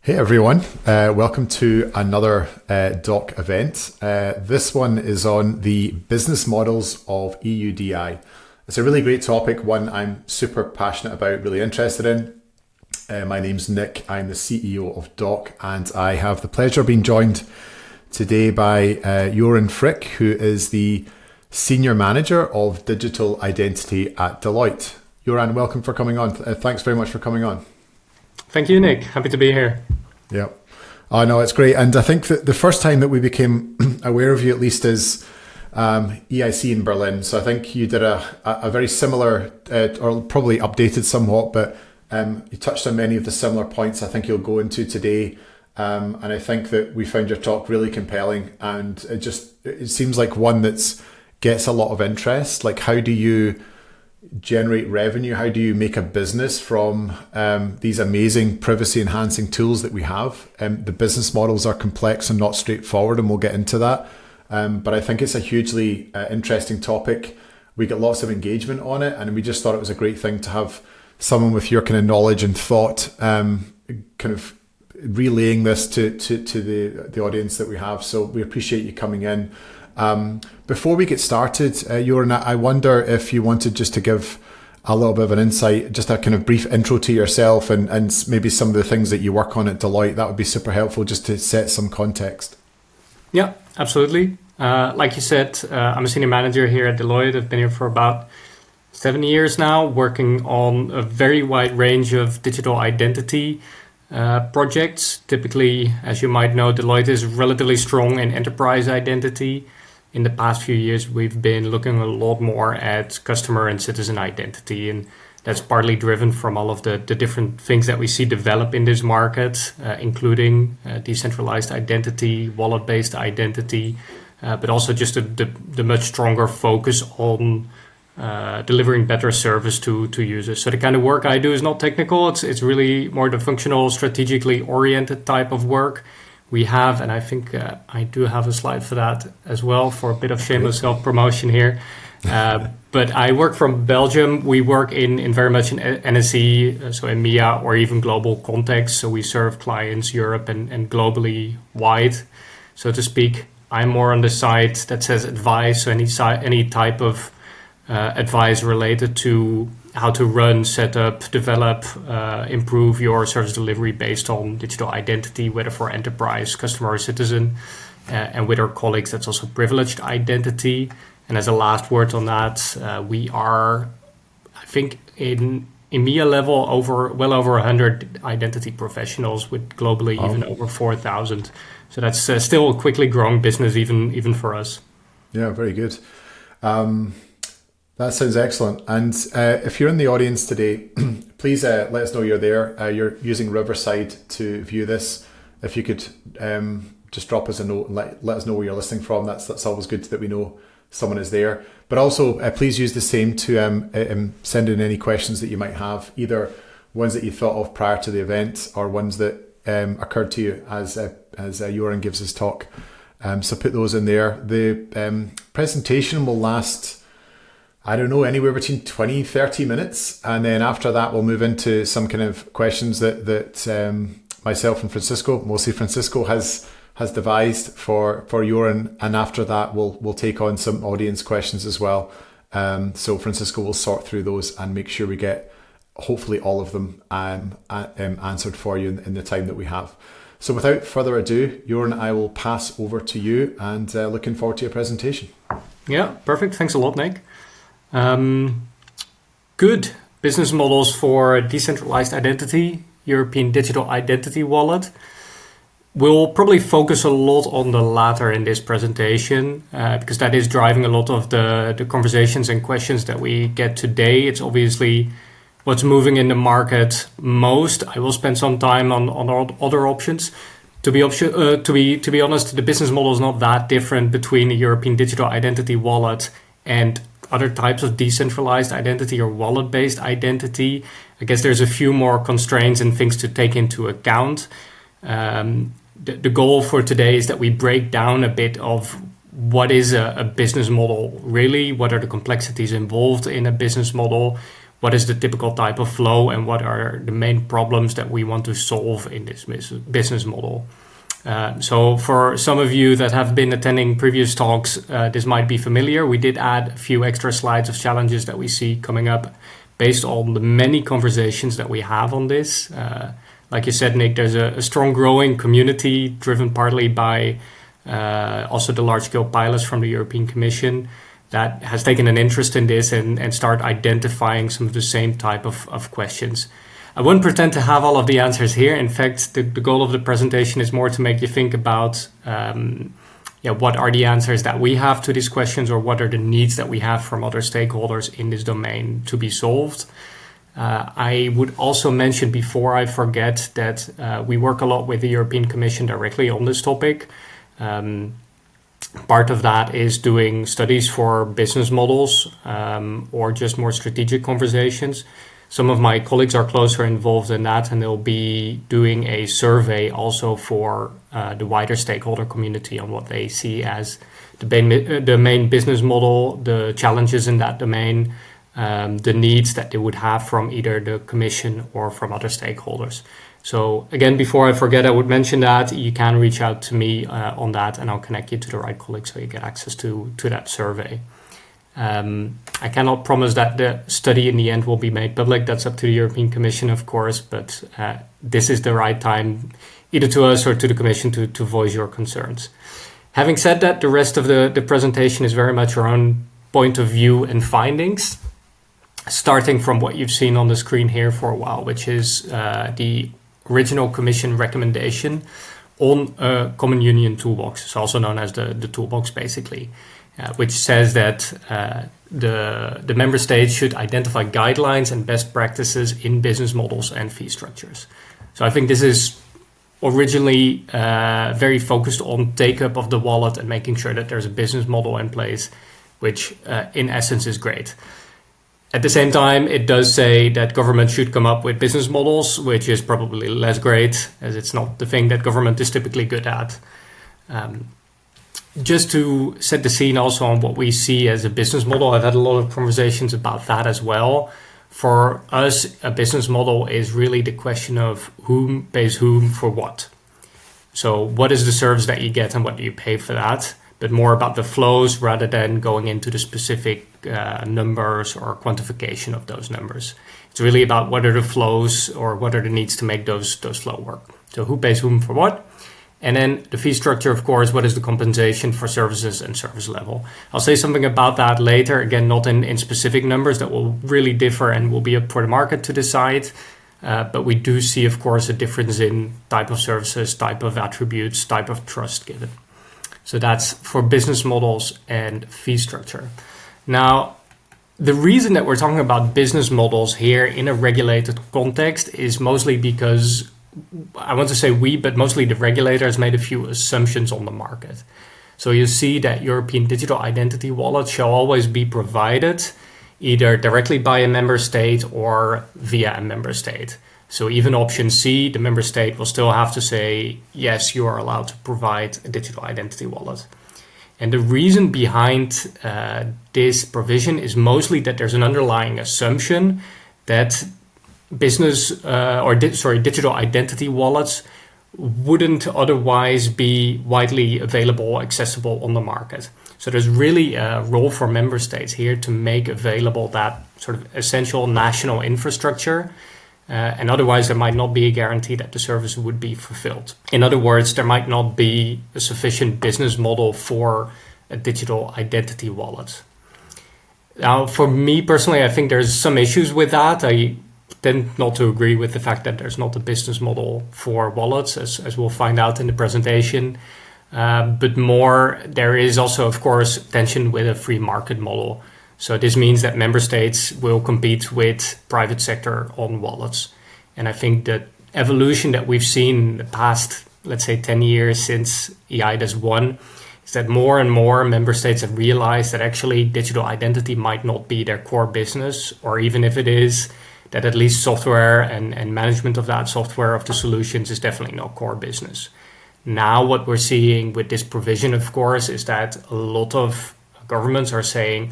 Hey everyone, welcome to another doc event. This one is on the business models of EUDI. It's a really great topic, one I'm super passionate about, really interested in. My name's Nick, I'm the CEO of Doc, and I have the pleasure of being joined today by Joran Frick, who is the Senior Manager of Digital Identity at Deloitte. Joran, welcome for coming on. Thanks very much for coming on. Thank you, Nick. Happy to be here. Yeah. I know, it's great. And I think that the first time that we became aware of you, at least, is EIC in Berlin. So I think you did a very similar, or probably updated somewhat, but you touched on many of the similar points I think you'll go into today. And I think that we found your talk really compelling, and it seems like one that gets a lot of interest. Like, how do you generate revenue? How do you make a business from these amazing privacy enhancing tools that we have? The business models are complex and not straightforward, and we'll get into that. But I think it's a hugely interesting topic. We get lots of engagement on it, and we just thought it was a great thing to have someone with your kind of knowledge and thought kind of relaying this to the audience that we have. So we appreciate you coming in. Before we get started, Joran, I wonder if you wanted just to give a little bit of an insight, just a kind of brief intro to yourself and maybe some of the things that you work on at Deloitte. That would be super helpful just to set some context. Yeah, absolutely. Like you said, I'm a senior manager here at Deloitte. I've been here for about 7 years now, working on a very wide range of digital identity projects. Typically, as you might know, Deloitte is relatively strong in enterprise identity. In the past few years, we've been looking a lot more at customer and citizen identity, and that's partly driven from all of the different things that we see develop in this market, including decentralized identity, wallet-based identity, but also just the much stronger focus on delivering better service to users. So the kind of work I do is not technical. It's really more the functional, strategically oriented type of work we have. And I think I do have a slide for that as well, for a bit of shameless self-promotion here. But I work from Belgium. We work in very much an NSE, so EMEA or even global context. So we serve clients Europe and globally wide, so to speak. I'm more on the side that says advice, so any type of advice related to how to run, set up, develop, improve your service delivery based on digital identity, whether for enterprise, customer, or citizen. And with our colleagues, that's also privileged identity. And as a last word on that, we are, I think, in EMEA level, well over 100 identity professionals, with globally even over 4,000. So that's still a quickly growing business, even for us. Yeah, very good. That sounds excellent. And if you're in the audience today, please let us know you're there. You're using Riverside to view this. If you could just drop us a note and let us know where you're listening from. That's always good that we know someone is there. But also, please use the same to send in any questions that you might have, either ones that you thought of prior to the event or ones that occurred to you as Joran gives his talk. So put those in there. The presentation will last, I don't know, anywhere between 20, 30 minutes. And then after that, we'll move into some kind of questions that myself and Francisco, mostly Francisco, has devised for Joran. And after that, we'll take on some audience questions as well. So Francisco will sort through those and make sure we get hopefully all of them answered for you in the time that we have. So without further ado, Joran, I will pass over to you, and looking forward to your presentation. Yeah, perfect. Thanks a lot, Nick. Good business models for decentralized identity, European digital identity wallet. We'll probably focus a lot on the latter in this presentation, because that is driving a lot of the conversations and questions that we get today. It's obviously what's moving in the market most. I will spend some time on other options. To be honest, the business model is not that different between the European digital identity wallet and other types of decentralized identity or wallet-based identity. I guess there's a few more constraints and things to take into account. The goal for today is that we break down a bit of what is a business model really, what are the complexities involved in a business model, what is the typical type of flow and what are the main problems that we want to solve in this business model. So for some of you that have been attending previous talks, this might be familiar. We did add a few extra slides of challenges that we see coming up based on the many conversations that we have on this. Like you said, Nick, there's a strong growing community driven partly by also the large-scale pilots from the European Commission that has taken an interest in this and start identifying some of the same type of questions. I wouldn't pretend to have all of the answers here. In fact, the goal of the presentation is more to make you think about what are the answers that we have to these questions, or what are the needs that we have from other stakeholders in this domain to be solved. I would also mention before I forget that we work a lot with the European Commission directly on this topic. Part of that is doing studies for business models or just more strategic conversations. Some of my colleagues are closer involved in that, and they'll be doing a survey also for the wider stakeholder community on what they see as the main business model, the challenges in that domain, the needs that they would have from either the Commission or from other stakeholders. So again, before I forget, I would mention that you can reach out to me on that, and I'll connect you to the right colleague so you get access to that survey. I cannot promise that the study in the end will be made public. That's up to the European Commission, of course, but this is the right time either to us or to the Commission to voice your concerns. Having said that, the rest of the presentation is very much our own point of view and findings, starting from what you've seen on the screen here for a while, which is the original Commission recommendation on a common union toolbox. It's also known as the toolbox, basically. Which says that the member states should identify guidelines and best practices in business models and fee structures. So I think this is originally very focused on take-up of the wallet and making sure that there's a business model in place, which in essence is great. At the same time, it does say that government should come up with business models, which is probably less great, as it's not the thing that government is typically good at. Just to set the scene also on what we see as a business model, I've had a lot of conversations about that as well. For us, a business model is really the question of whom pays whom for what. So what is the service that you get and what do you pay for that? But more about the flows rather than going into the specific numbers or quantification of those numbers. It's really about what are the flows or what are the needs to make those flow work. So who pays whom for what? And then the fee structure, of course, what is the compensation for services and service level? I'll say something about that later, again, not in specific numbers that will really differ and will be up for the market to decide. But we do see, of course, a difference in type of services, type of attributes, type of trust given. So that's for business models and fee structure. Now, the reason that we're talking about business models here in a regulated context is mostly because I want to say but mostly the regulators made a few assumptions on the market. So you see that European digital identity wallets shall always be provided either directly by a member state or via a member state. So even option C, the member state will still have to say, yes, you are allowed to provide a digital identity wallet. And the reason behind this provision is mostly that there's an underlying assumption that digital identity wallets wouldn't otherwise be widely available, accessible on the market. So there's really a role for member states here to make available that sort of essential national infrastructure. And otherwise, there might not be a guarantee that the service would be fulfilled. In other words, there might not be a sufficient business model for a digital identity wallet. Now, for me personally, I think there's some issues with that. I tend not to agree with the fact that there's not a business model for wallets, as we'll find out in the presentation. But more, there is also, of course, tension with a free market model. So this means that member states will compete with private sector on wallets. And I think the evolution that we've seen in the past, let's say 10 years since EIDAS 1, is that more and more member states have realized that actually digital identity might not be their core business, or even if it is, that at least software and management of that software of the solutions is definitely not core business. Now what we're seeing with this provision, of course, is that a lot of governments are saying,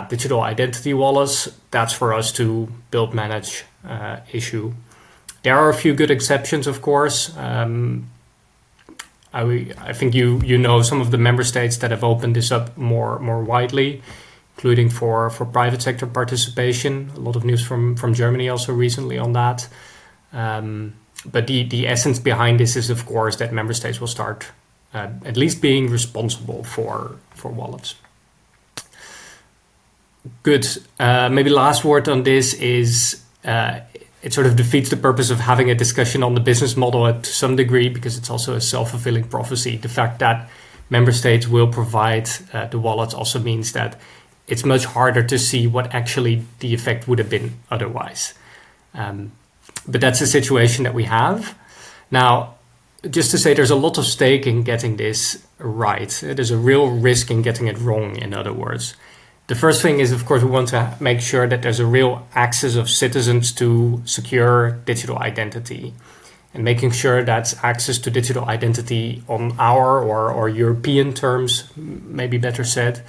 Digital identity wallets, that's for us to build, manage, issue. There are a few good exceptions, of course. I think you know some of the member states that have opened this up more widely, including for private sector participation. A lot of news from Germany also recently on that. But the essence behind this is, of course, that member states will start at least being responsible for wallets. Good. Maybe last word on this is it sort of defeats the purpose of having a discussion on the business model to some degree, because it's also a self-fulfilling prophecy. The fact that member states will provide the wallets also means that it's much harder to see what actually the effect would have been otherwise. But that's the situation that we have. Now, just to say, there's a lot of stake in getting this right. There's a real risk in getting it wrong, in other words. The first thing is, of course, we want to make sure that there's a real access of citizens to secure digital identity, and making sure that's access to digital identity on our or European terms, maybe better said.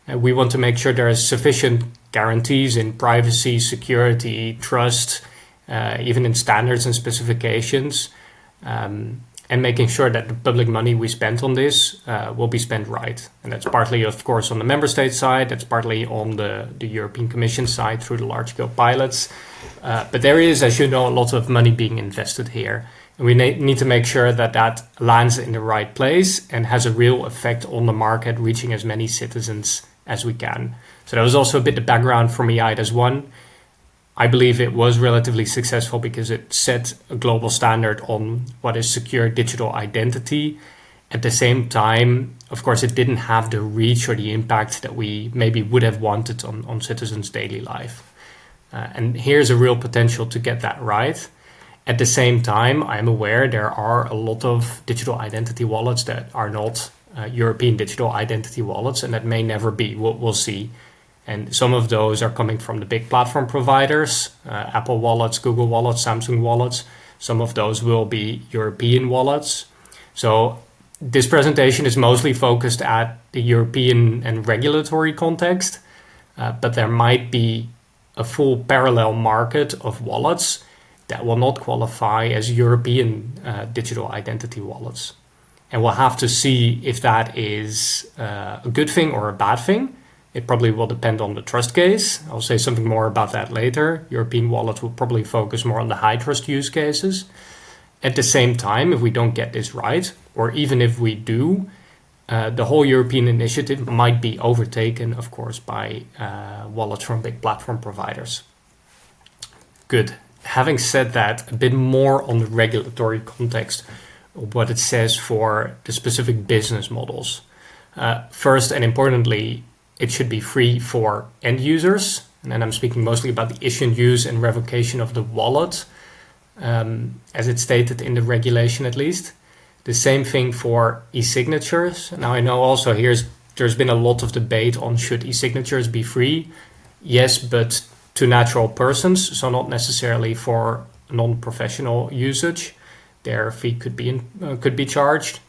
We want to make sure there is sufficient guarantees in privacy, security, trust, even in standards and specifications, and making sure that the public money we spend on this will be spent right. And that's partly, of course, on the member state side, that's partly on the European Commission side through the large-scale pilots. But there is, as you know, a lot of money being invested here. And we need to make sure that that lands in the right place and has a real effect on the market, reaching as many citizens as we can. So that was also a bit the background from EIDAS 1. I believe it was relatively successful because it set a global standard on what is secure digital identity. At the same time, of course, it didn't have the reach or the impact that we maybe would have wanted on citizens' daily life. And here's a real potential to get that right. At the same time, I'm aware there are a lot of digital identity wallets that are not European digital identity wallets, and that may never be. We'll see. And some of those are coming from the big platform providers, Apple wallets, Google wallets, Samsung wallets. Some of those will be European wallets. So this presentation is mostly focused at the European and regulatory context, but there might be a full parallel market of wallets that will not qualify as European digital identity wallets. And we'll have to see if that is a good thing or a bad thing. It probably will depend on the trust case. I'll say something more about that later. European wallets will probably focus more on the high trust use cases. At the same time, if we don't get this right, or even if we do, the whole European initiative might be overtaken, of course, by wallets from big platform providers. Good. Having said that, a bit more on the regulatory context of what it says for the specific business models. First and importantly, it should be free for end users. And then I'm speaking mostly about the issue and use and revocation of the wallet, as it's stated in the regulation at least. The same thing for e-signatures. Now I know also there's been a lot of debate on should e-signatures be free? Yes, but to natural persons, so not necessarily for non-professional usage. Their fee could be charged.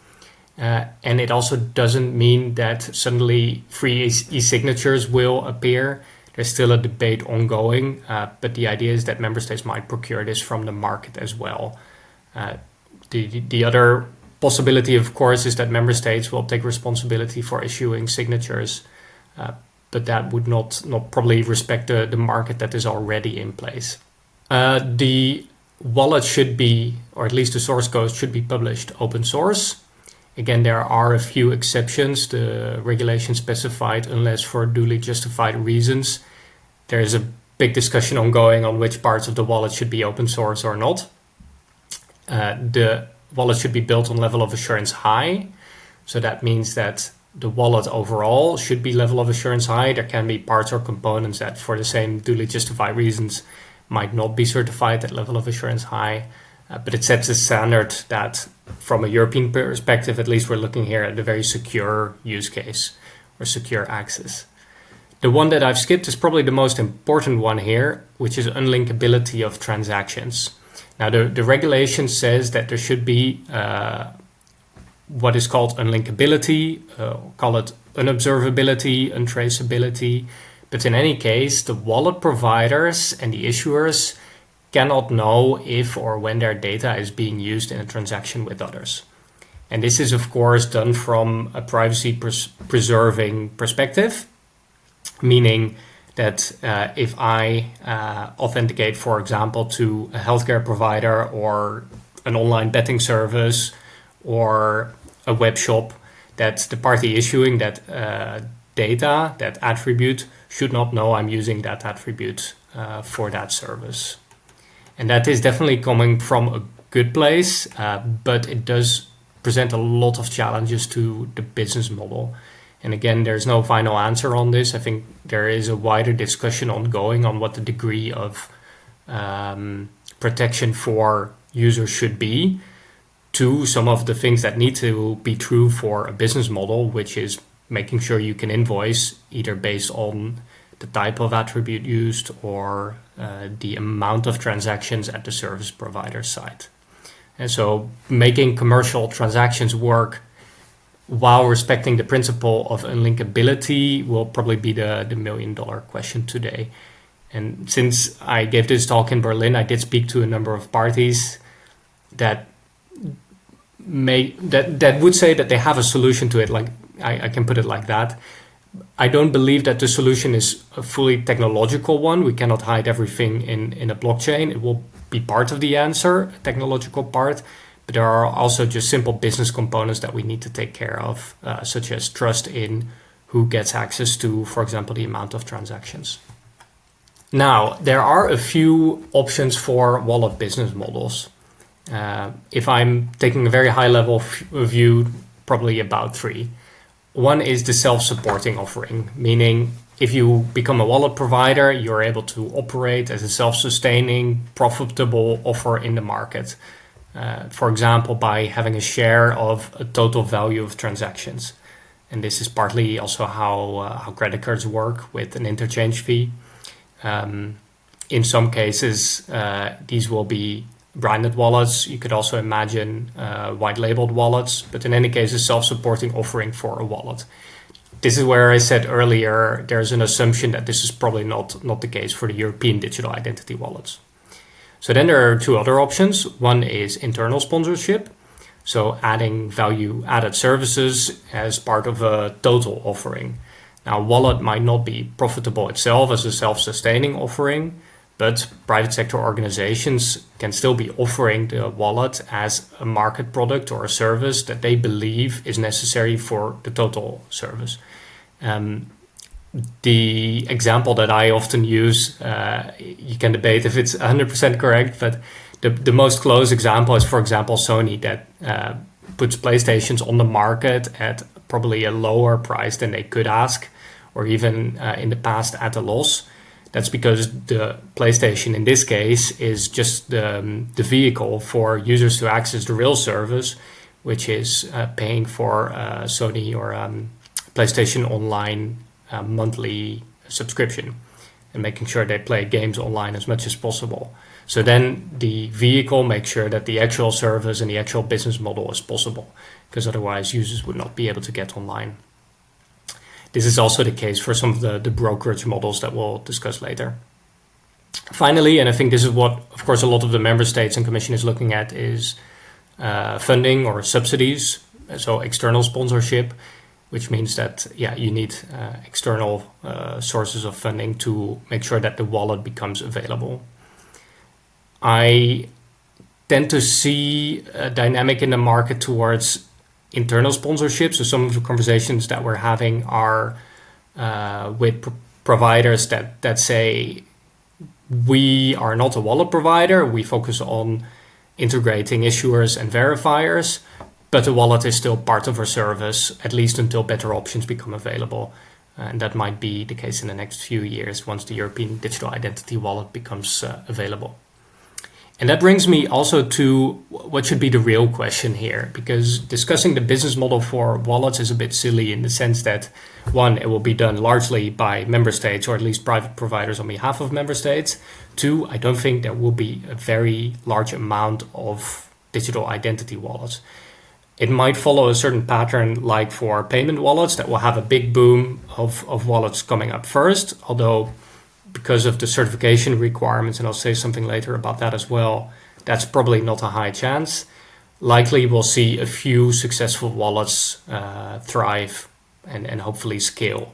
And it also doesn't mean that suddenly free e-signatures will appear. There's still a debate ongoing, but the idea is that member states might procure this from the market as well. The other possibility, of course, is that member states will take responsibility for issuing signatures, but that would not probably respect the market that is already in place. The wallet should be, or at least the source code should be published open source. Again, there are a few exceptions. The regulation specified unless for duly justified reasons. There is a big discussion ongoing on which parts of the wallet should be open source or not. The wallet should be built on level of assurance high. So that means that the wallet overall should be level of assurance high. There can be parts or components that for the same duly justified reasons might not be certified at level of assurance high. But it sets a standard that from a European perspective, at least we're looking here at a very secure use case or secure access. The one that I've skipped is probably the most important one here, which is unlinkability of transactions. Now, the regulation says that there should be what is called unlinkability, call it unobservability, untraceability, But in any case, the wallet providers and the issuers cannot know if or when their data is being used in a transaction with others. And this is, of course, done from a privacy preserving perspective, meaning that if I authenticate, for example, to a healthcare provider or an online betting service or a web shop, that the party issuing that data, that attribute, should not know I'm using that attribute for that service. And that is definitely coming from a good place, but it does present a lot of challenges to the business model. And again, there's no final answer on this. I think there is a wider discussion ongoing on what the degree of protection for users should be to some of the things that need to be true for a business model, which is making sure you can invoice either based on the type of attribute used or the amount of transactions at the service provider side. And so making commercial transactions work while respecting the principle of unlinkability will probably be the $1 million question today. And since I gave this talk in Berlin, I did speak to a number of parties that would say that they have a solution to it. Like I can put it like that. I don't believe that the solution is a fully technological one. We cannot hide everything in a blockchain. It will be part of the answer, a technological part, but there are also just simple business components that we need to take care of, such as trust in who gets access to, for example, the amount of transactions. Now, there are a few options for wallet business models. If I'm taking a very high level view, probably about 3. One is the self-supporting offering, meaning if you become a wallet provider, you're able to operate as a self-sustaining, profitable offer in the market. For example, by having a share of a total value of transactions. And this is partly also how credit cards work with an interchange fee. In some cases, these will be branded wallets. You could also imagine white labeled wallets, but in any case, a self-supporting offering for a wallet. This is where I said earlier, there's an assumption that this is probably not the case for the European digital identity wallets. So then there are 2 other options. One is internal sponsorship. So adding value added services as part of a total offering. Now, wallet might not be profitable itself as a self-sustaining offering, but private sector organizations can still be offering the wallet as a market product or a service that they believe is necessary for the total service. The example that I often use, you can debate if it's 100% correct, but the most close example is, for example, Sony that puts PlayStations on the market at probably a lower price than they could ask, or even in the past at a loss. That's because the PlayStation in this case is just the vehicle for users to access the real service, which is paying for Sony or PlayStation Online monthly subscription and making sure they play games online as much as possible. So then the vehicle makes sure that the actual service and the actual business model is possible, because otherwise users would not be able to get online. This is also the case for some of the brokerage models that we'll discuss later. Finally, and I think this is what, of course, a lot of the member states and commission is looking at, is funding or subsidies. So external sponsorship, which means that, you need external sources of funding to make sure that the wallet becomes available. I tend to see a dynamic in the market towards internal sponsorship. So some of the conversations that we're having are with providers that say, we are not a wallet provider. We focus on integrating issuers and verifiers, but the wallet is still part of our service, at least until better options become available. And that might be the case in the next few years once the European digital identity wallet becomes available. And that brings me also to what should be the real question here, because discussing the business model for wallets is a bit silly in the sense that, one, it will be done largely by member states or at least private providers on behalf of member states. 2, I don't think there will be a very large amount of digital identity wallets. It might follow a certain pattern, like for payment wallets, that will have a big boom of wallets coming up first, although because of the certification requirements, and I'll say something later about that as well, that's probably not a high chance. Likely we'll see a few successful wallets thrive and hopefully scale.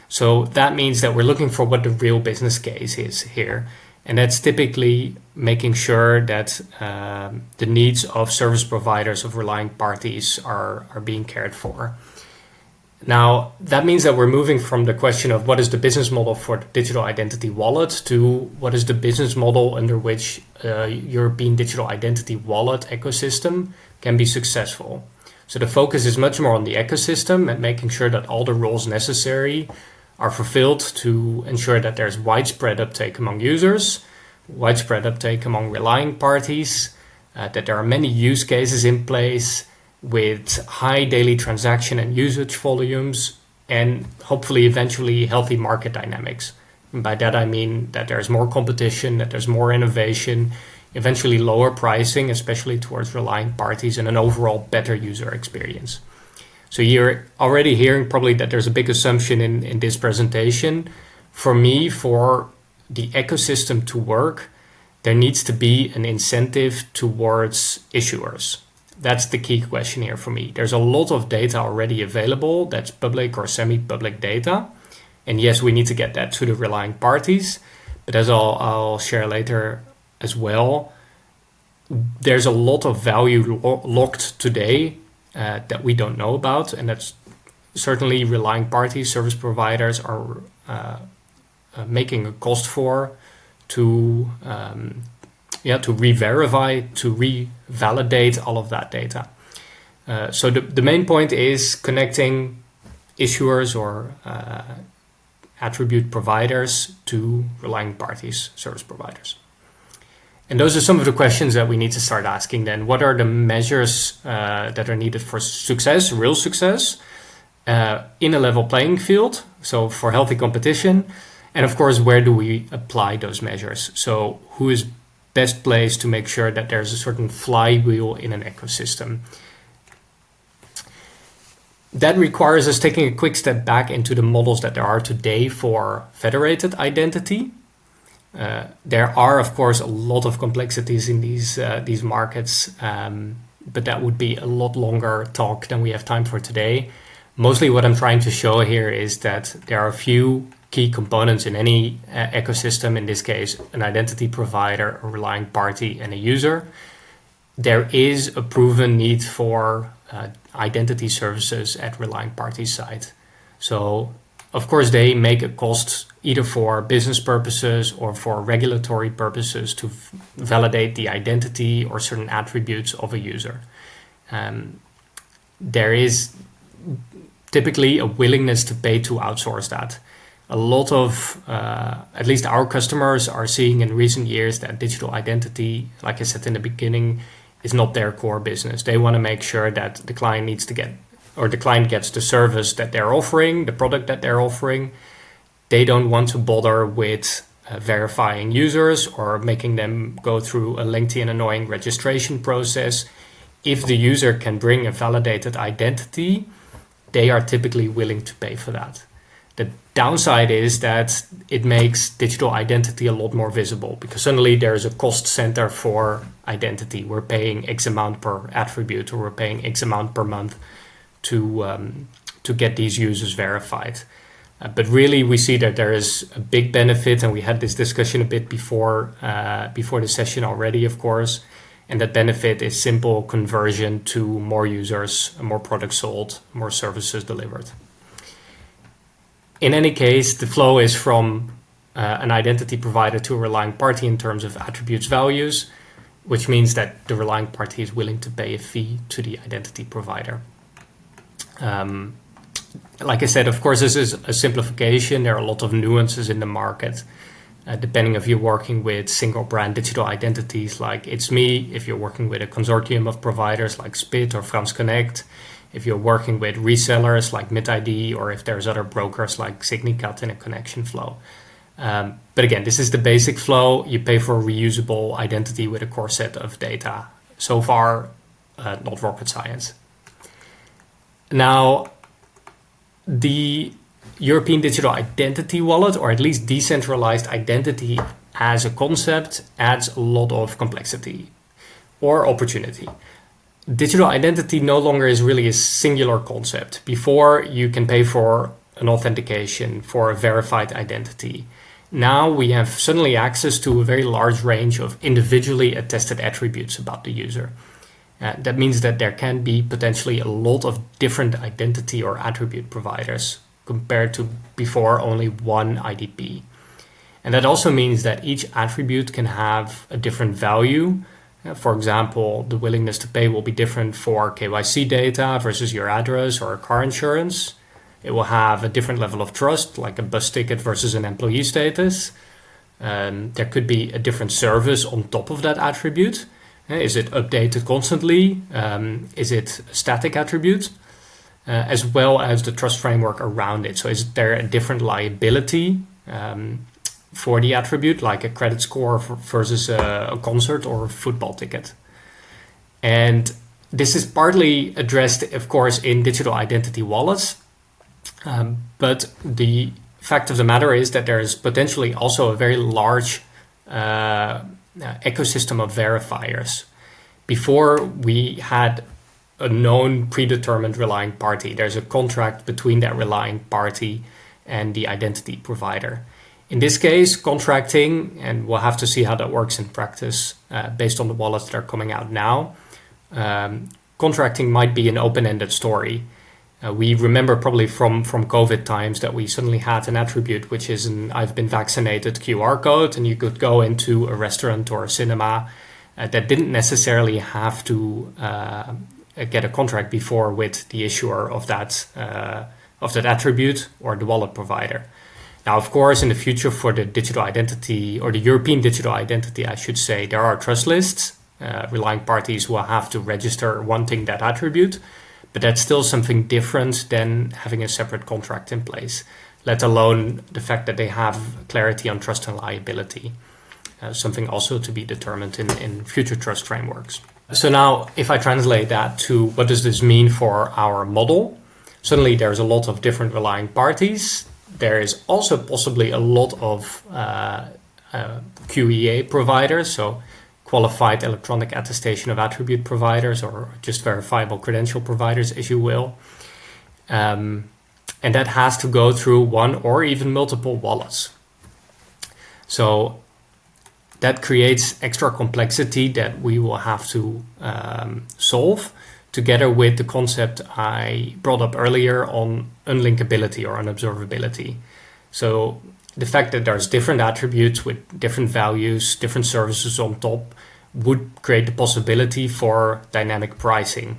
So that means that we're looking for what the real business case is here. And that's typically making sure that the needs of service providers, of relying parties are being cared for. Now, that means that we're moving from the question of what is the business model for the digital identity wallet to what is the business model under which European digital identity wallet ecosystem can be successful. So the focus is much more on the ecosystem and making sure that all the roles necessary are fulfilled to ensure that there's widespread uptake among users, widespread uptake among relying parties, that there are many use cases in place with high daily transaction and usage volumes, and hopefully eventually healthy market dynamics. And by that I mean that there's more competition, that there's more innovation, eventually lower pricing, especially towards relying parties, and an overall better user experience. So you're already hearing probably that there's a big assumption in this presentation. For me, for the ecosystem to work, there needs to be an incentive towards issuers. That's the key question here for me. There's a lot of data already available that's public or semi-public data. And yes, we need to get that to the relying parties. But as I'll share later as well, there's a lot of value locked today that we don't know about. And that's certainly relying parties, service providers are making a cost for to re-verify, to re-validate all of that data. So the main point is connecting issuers or attribute providers to relying parties, service providers. And those are some of the questions that we need to start asking then. What are the measures that are needed for success, real success, in a level playing field, so for healthy competition? And of course, where do we apply those measures? So who is best placed to make sure that there's a certain flywheel in an ecosystem? That requires us taking a quick step back into the models that there are today for federated identity. There are, of course, a lot of complexities in these markets, but that would be a lot longer talk than we have time for today. Mostly what I'm trying to show here is that there are a few key components in any ecosystem, in this case, an identity provider, a relying party, and a user. There is a proven need for identity services at relying party side. So, of course, they make a cost either for business purposes or for regulatory purposes to validate the identity or certain attributes of a user. There is typically a willingness to pay to outsource that. A lot of, at least our customers are seeing in recent years that digital identity, like I said in the beginning, is not their core business. They want to make sure that the client needs to get, or the client gets the service that they're offering, the product that they're offering. They don't want to bother with verifying users or making them go through a lengthy and annoying registration process. If the user can bring a validated identity, they are typically willing to pay for that. The downside is that it makes digital identity a lot more visible because suddenly there's a cost center for identity. We're paying X amount per attribute, or we're paying X amount per month to get these users verified. But really, we see that there is a big benefit, and we had this discussion a bit before the session already, of course. And that benefit is simple conversion to more users, more products sold, more services delivered. In any case, the flow is from an identity provider to a relying party in terms of attributes values, which means that the relying party is willing to pay a fee to the identity provider. Like I said, of course, this is a simplification. There are a lot of nuances in the market, depending if you're working with single brand digital identities like It's Me, if you're working with a consortium of providers like Spit or France Connect, if you're working with resellers like MidID, or if there's other brokers like Signicat in a connection flow. But again, this is the basic flow. You pay for a reusable identity with a core set of data. So far, not rocket science. Now, the European Digital Identity Wallet, or at least decentralized identity as a concept, adds a lot of complexity or opportunity. Digital identity no longer is really a singular concept. Before, you can pay for an authentication for a verified identity. Now we have suddenly access to a very large range of individually attested attributes about the user. That means that there can be potentially a lot of different identity or attribute providers compared to before only one IDP. And that also means that each attribute can have a different value. For example, the willingness to pay will be different for KYC data versus your address or car insurance. It will have a different level of trust, like a bus ticket versus an employee status. There could be a different service on top of that attribute. Is it updated constantly? Is it a static attribute? As well as the trust framework around it. So is there a different liability for the attribute, like a credit score versus a concert or a football ticket? And this is partly addressed, of course, in digital identity wallets. But the fact of the matter is that there is potentially also a very large ecosystem of verifiers. Before, we had a known predetermined relying party. There's a contract between that relying party and the identity provider. In this case, contracting, and we'll have to see how that works in practice based on the wallets that are coming out now, contracting might be an open-ended story. We remember probably from COVID times that we suddenly had an attribute, which is an I've been vaccinated QR code, and you could go into a restaurant or a cinema that didn't necessarily have to get a contract before with the issuer of that attribute or the wallet provider. Now, of course, in the future for the digital identity, or the European digital identity, I should say, there are trust lists. Relying parties will have to register wanting that attribute, but that's still something different than having a separate contract in place, let alone the fact that they have clarity on trust and liability, something also to be determined in future trust frameworks. So now, if I translate that to what does this mean for our model, suddenly there's a lot of different relying parties. There is also possibly a lot of QEA providers, so qualified electronic attestation of attribute providers, or just verifiable credential providers, as you will. And that has to go through one or even multiple wallets. So that creates extra complexity that we will have to solve, together with the concept I brought up earlier on unlinkability or unobservability. So the fact that there's different attributes with different values, different services on top, would create the possibility for dynamic pricing.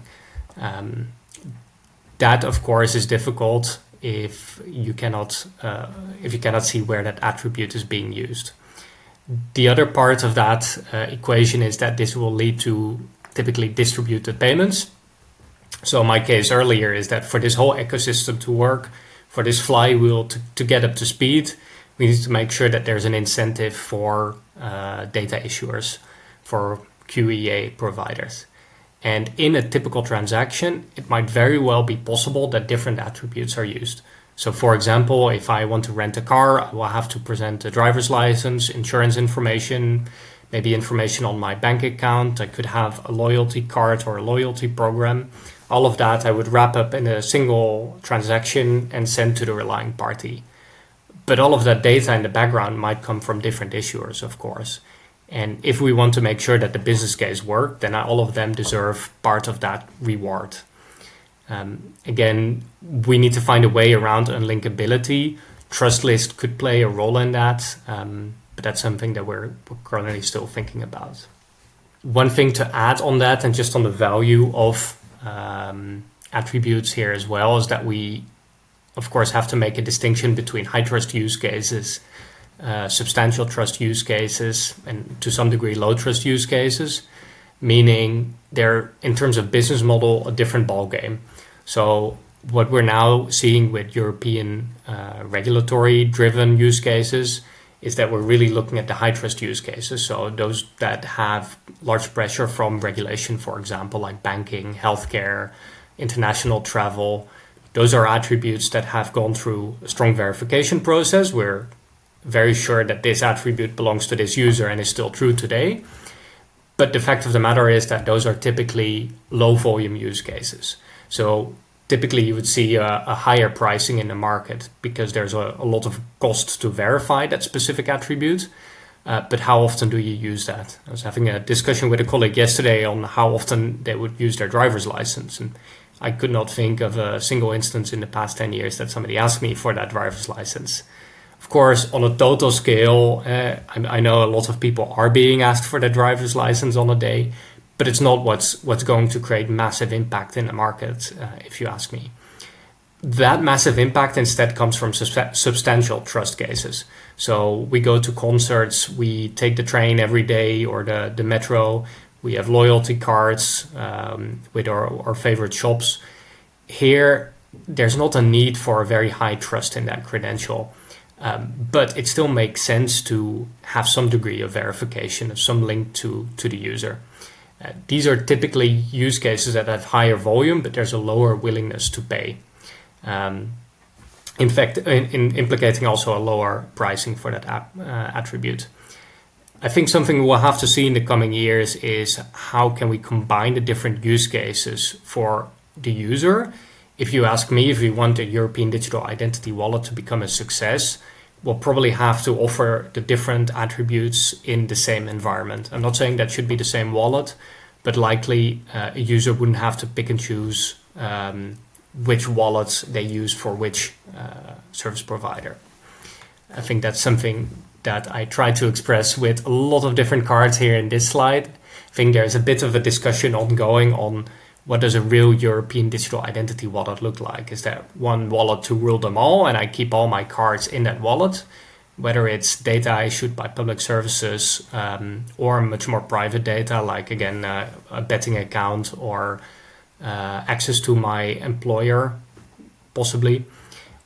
That, of course, is difficult if you cannot see where that attribute is being used. The other part of that equation is that this will lead to typically distributed payments. So my case earlier is that for this whole ecosystem to work, for this flywheel to get up to speed, we need to make sure that there's an incentive for data issuers, for QEA providers. And in a typical transaction, it might very well be possible that different attributes are used. So for example, if I want to rent a car, I will have to present a driver's license, insurance information, maybe information on my bank account. I could have a loyalty card or a loyalty program. All of that I would wrap up in a single transaction and send to the relying party. But all of that data in the background might come from different issuers, of course. And if we want to make sure that the business case works, then all of them deserve part of that reward. Again, we need to find a way around unlinkability. Trust list could play a role in that, but that's something that we're currently still thinking about. One thing to add on that, and just on the value of attributes here as well, is that we, of course, have to make a distinction between high trust use cases, substantial trust use cases, and to some degree low trust use cases, meaning they're, in terms of business model, a different ballgame. So what we're now seeing with European regulatory driven use cases is that we're really looking at the high trust use cases. So those that have large pressure from regulation, for example, like banking, healthcare, international travel. Those are attributes that have gone through a strong verification process. We're very sure that this attribute belongs to this user and is still true today. But the fact of the matter is that those are typically low volume use cases. So typically you would see a higher pricing in the market because there's a lot of cost to verify that specific attribute. But how often do you use that? I was having a discussion with a colleague yesterday on how often they would use their driver's license. And I could not think of a single instance in the past 10 years that somebody asked me for that driver's license. Of course, on a total scale, I know a lot of people are being asked for their driver's license on a day, but it's not what's going to create massive impact in the market, if you ask me. That massive impact instead comes from substantial trust cases. So we go to concerts, we take the train every day or the metro, we have loyalty cards with our favorite shops. Here, there's not a need for a very high trust in that credential. But it still makes sense to have some degree of verification, of some link to the user. These are typically use cases that have higher volume, but there's a lower willingness to pay. In fact, in implicating also a lower pricing for that attribute. I think something we'll have to see in the coming years is how can we combine the different use cases for the user. If you ask me, if we want a European digital identity wallet to become a success, we'll probably have to offer the different attributes in the same environment. I'm not saying that should be the same wallet, but likely a user wouldn't have to pick and choose which wallets they use for which service provider. I think that's something that I try to express with a lot of different cards here in this slide. I think there's a bit of a discussion ongoing on what does a real European digital identity wallet look like? Is there one wallet to rule them all and I keep all my cards in that wallet? Whether it's data issued by public services or much more private data, like again, a betting account or access to my employer, possibly.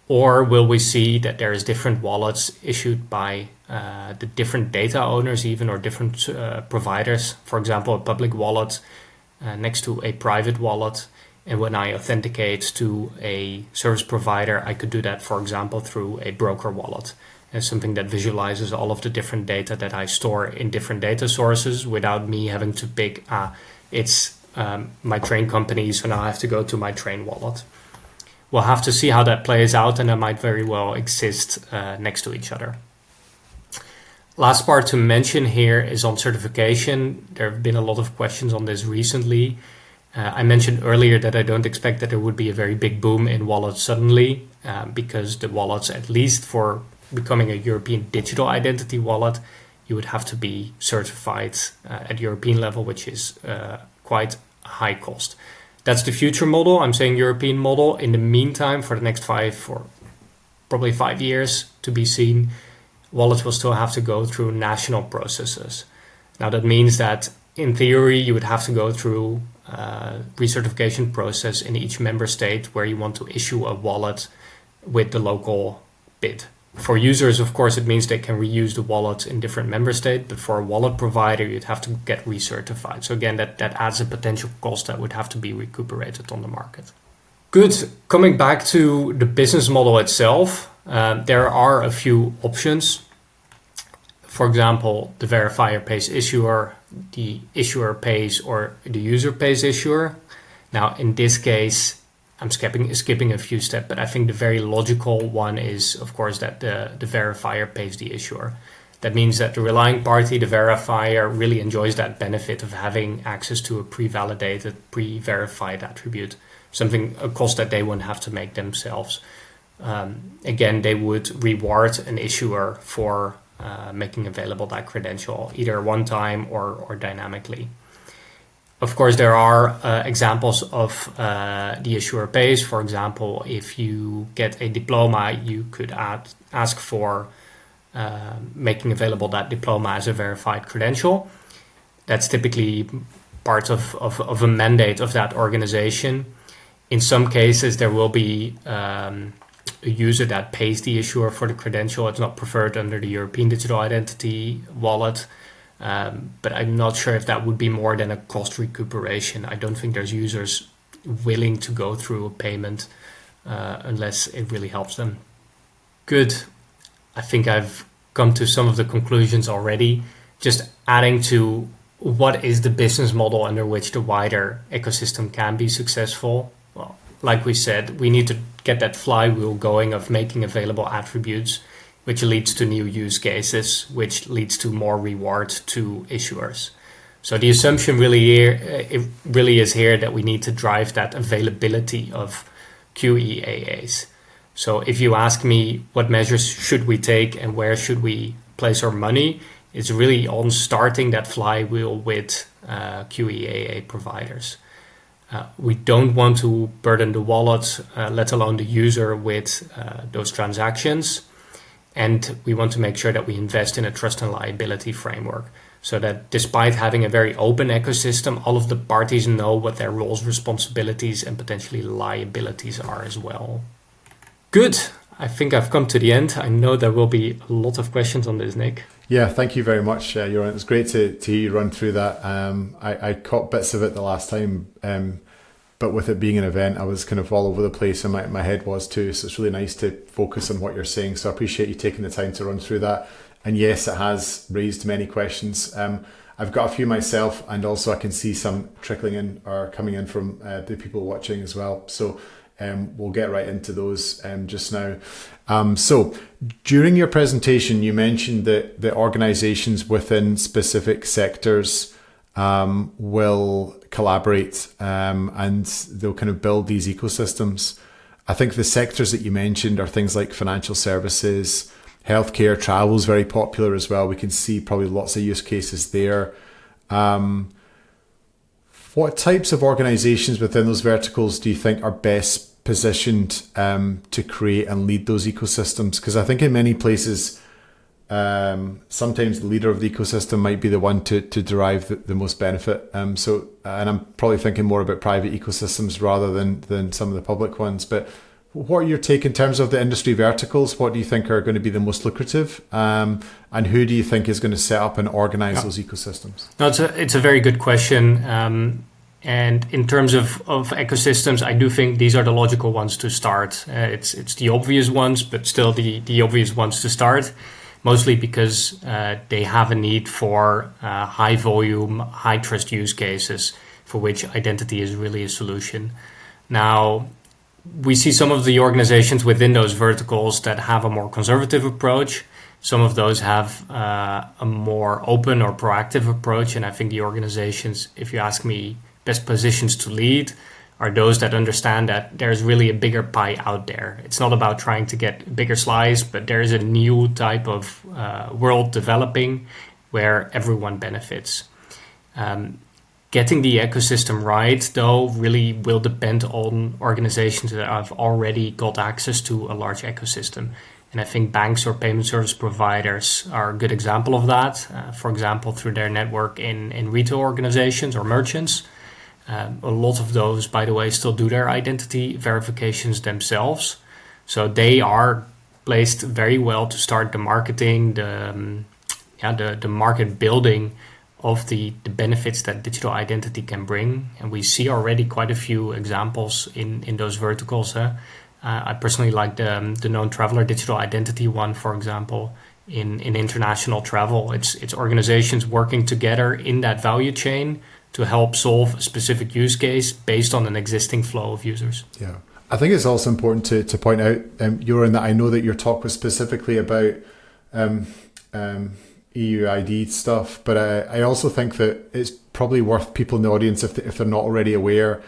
Or will we see that there is different wallets issued by the different data owners even or different providers? For example, a public wallet next to a private wallet. And when I authenticate to a service provider, I could do that, for example, through a broker wallet. As something that visualizes all of the different data that I store in different data sources without me having to pick, it's my train company, so now I have to go to my train wallet. We'll have to see how that plays out, and they might very well exist next to each other. Last part to mention here is on certification. There have been a lot of questions on this recently. I mentioned earlier that I don't expect that there would be a very big boom in wallets suddenly, because the wallets, at least for becoming a European digital identity wallet, you would have to be certified at European level, which is quite high cost. That's the future model. I'm saying European model. In the meantime, for the next 5 years to be seen, wallets will still have to go through national processes. Now that means that in theory, you would have to go through a recertification process in each member state where you want to issue a wallet with the local bid. For users, of course, it means they can reuse the wallet in different member states, but for a wallet provider, you'd have to get recertified. So again, that adds a potential cost that would have to be recuperated on the market. Good. Coming back to the business model itself, there are a few options. For example, the verifier pays issuer, the issuer pays, or the user pays issuer. Now, in this case, I'm skipping a few steps, but I think the very logical one is, of course, that the verifier pays the issuer. That means that the relying party, the verifier, really enjoys that benefit of having access to a pre-validated, pre-verified attribute, a cost that they wouldn't have to make themselves. Again, they would reward an issuer for making available that credential, either one time or dynamically. Of course, there are examples of the issuer pays. For example, if you get a diploma, you could ask for making available that diploma as a verified credential. That's typically part of a mandate of that organization. In some cases, there will be a user that pays the issuer for the credential. It's not preferred under the European Digital Identity Wallet. But I'm not sure if that would be more than a cost recuperation. I don't think there's users willing to go through a payment unless it really helps them. Good. I think I've come to some of the conclusions already. Just adding to what is the business model under which the wider ecosystem can be successful. Well, like we said, we need to get that flywheel going of making available attributes, which leads to new use cases, which leads to more reward to issuers. So the assumption really is here that we need to drive that availability of QEAAs. So if you ask me what measures should we take and where should we place our money, it's really on starting that flywheel with QEAA providers. We don't want to burden the wallet, let alone the user, with those transactions. And we want to make sure that we invest in a trust and liability framework so that despite having a very open ecosystem, all of the parties know what their roles, responsibilities, and potentially liabilities are as well. Good. I think I've come to the end. I know there will be a lot of questions on this, Nick. Yeah, thank you very much, Joran. It was great to hear you run through that. I caught bits of it the last time, but with it being an event, I was kind of all over the place, and my head was too. So it's really nice to focus on what you're saying. So I appreciate you taking the time to run through that. And yes, it has raised many questions. I've got a few myself, and also I can see some trickling in or coming in from the people watching as well. So we'll get right into those just now. So during your presentation, you mentioned that the organizations within specific sectors will collaborate and they'll kind of build these ecosystems. I think the sectors that you mentioned are things like financial services, healthcare, travel is very popular as well. We can see probably lots of use cases there. What types of organizations within those verticals do you think are best positioned to create and lead those ecosystems? Because I think in many places, sometimes the leader of the ecosystem might be the one to derive the most benefit. And I'm probably thinking more about private ecosystems rather than some of the public ones. But what are your take in terms of the industry verticals? What do you think are going to be the most lucrative? And who do you think is going to set up and organize those ecosystems? No, it's a very good question. And in terms of ecosystems, I do think these are the logical ones to start. It's the obvious ones, but still the obvious ones to start, mostly because they have a need for high volume, high trust use cases for which identity is really a solution. Now, we see some of the organizations within those verticals that have a more conservative approach. Some of those have a more open or proactive approach. And I think the organizations, if you ask me, best positions to lead are those that understand that there's really a bigger pie out there. It's not about trying to get a bigger slice, but there is a new type of world developing where everyone benefits. Getting the ecosystem right, though, really will depend on organizations that have already got access to a large ecosystem. And I think banks or payment service providers are a good example of that. For example, through their network in retail organizations or merchants. A lot of those, by the way, still do their identity verifications themselves. So they are placed very well to start the marketing, the market building of the benefits that digital identity can bring. And we see already quite a few examples in those verticals. I personally like the known traveler digital identity one, for example, in international travel. It's organizations working together in that value chain to help solve a specific use case based on an existing flow of users. Yeah. I think it's also important to point out, Joran, that I know that your talk was specifically about EU ID stuff, but I also think that it's probably worth people in the audience, if they're not already aware,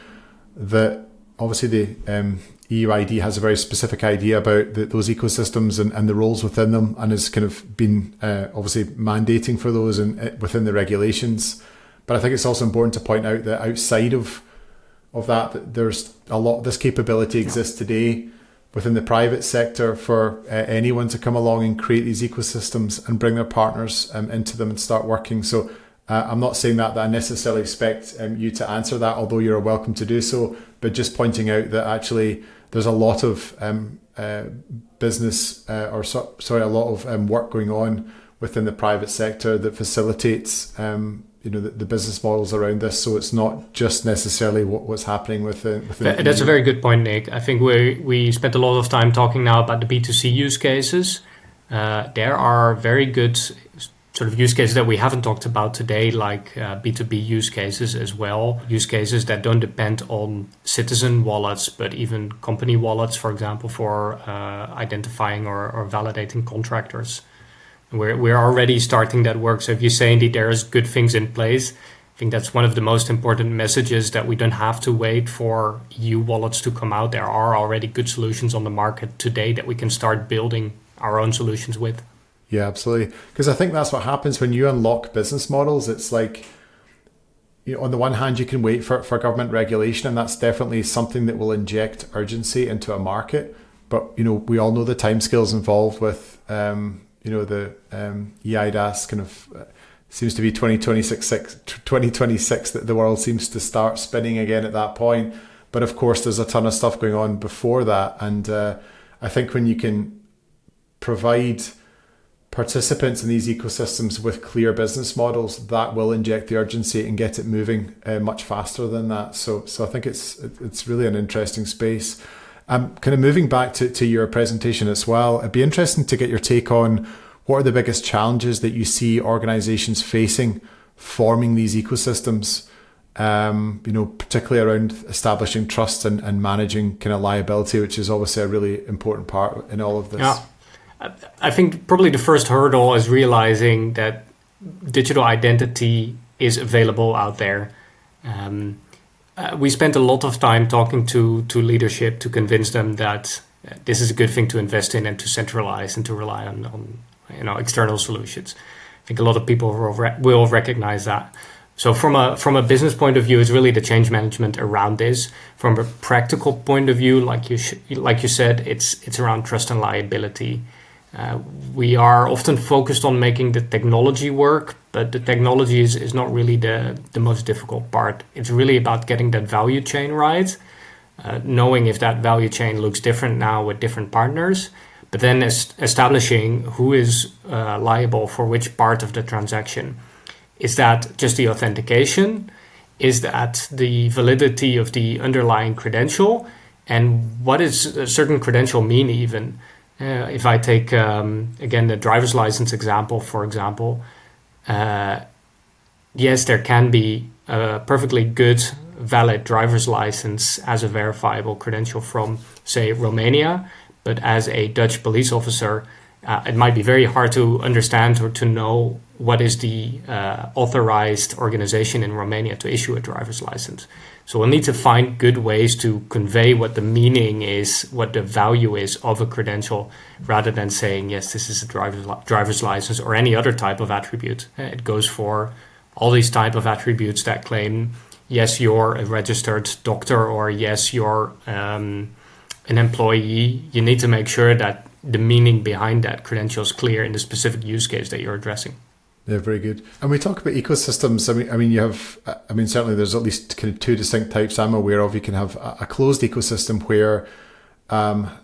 that obviously the EU ID has a very specific idea about those ecosystems and the roles within them, and has kind of been obviously mandating for those within the regulations. But I think it's also important to point out that outside of that there's a lot of this capability exists today within the private sector for anyone to come along and create these ecosystems and bring their partners into them and start working. So I'm not saying that I necessarily expect you to answer that, although you're welcome to do so, but just pointing out that actually there's a lot of business a lot of work going on within the private sector that facilitates the business models around this, so it's not just necessarily what's happening within That's a very good point, Nick. I think we spent a lot of time talking now about the B2C use cases. There are very good sort of use cases that we haven't talked about today, like B2B use cases as well. Use cases that don't depend on citizen wallets, but even company wallets, for example, for identifying or validating contractors. We're already starting that work. So if you say indeed there's good things in place, I think that's one of the most important messages, that we don't have to wait for EU wallets to come out. There are already good solutions on the market today that we can start building our own solutions with. Yeah, absolutely. Because I think that's what happens when you unlock business models. It's like, on the one hand, you can wait for government regulation, and that's definitely something that will inject urgency into a market. But, we all know the timescales involved with the EIDAS kind of seems to be 2026 that the world seems to start spinning again at that point. But of course, there's a ton of stuff going on before that. And I think when you can provide participants in these ecosystems with clear business models, that will inject the urgency and get it moving much faster than that. So I think it's really an interesting space. Kind of moving back to your presentation as well, it'd be interesting to get your take on what are the biggest challenges that you see organizations facing forming these ecosystems, particularly around establishing trust and managing kind of liability, which is obviously a really important part in all of this. Yeah. I think probably the first hurdle is realizing that digital identity is available out there. We spent a lot of time talking to leadership to convince them that this is a good thing to invest in and to centralize and to rely on external solutions. I think a lot of people will recognize that. So from a business point of view, it's really the change management around this. From a practical point of view, like you said, it's around trust and liability. We are often focused on making the technology work, but the technology is not really the most difficult part. It's really about getting that value chain right, knowing if that value chain looks different now with different partners, but then establishing who is liable for which part of the transaction. Is that just the authentication? Is that the validity of the underlying credential? And what does a certain credential mean even? If I take, again, the driver's license example, for example, yes, there can be a perfectly good, valid driver's license as a verifiable credential from, say, Romania, but as a Dutch police officer, it might be very hard to understand or to know what is the authorized organization in Romania to issue a driver's license. So we'll need to find good ways to convey what the meaning is, what the value is of a credential, rather than saying, yes, this is a driver's license or any other type of attribute. It goes for all these type of attributes that claim, yes, you're a registered doctor, or yes, you're an employee. You need to make sure that the meaning behind that credential is clear in the specific use case that you're addressing. Yeah, very good. And we talk about ecosystems. Certainly there's at least kind of two distinct types I'm aware of. You can have a closed ecosystem where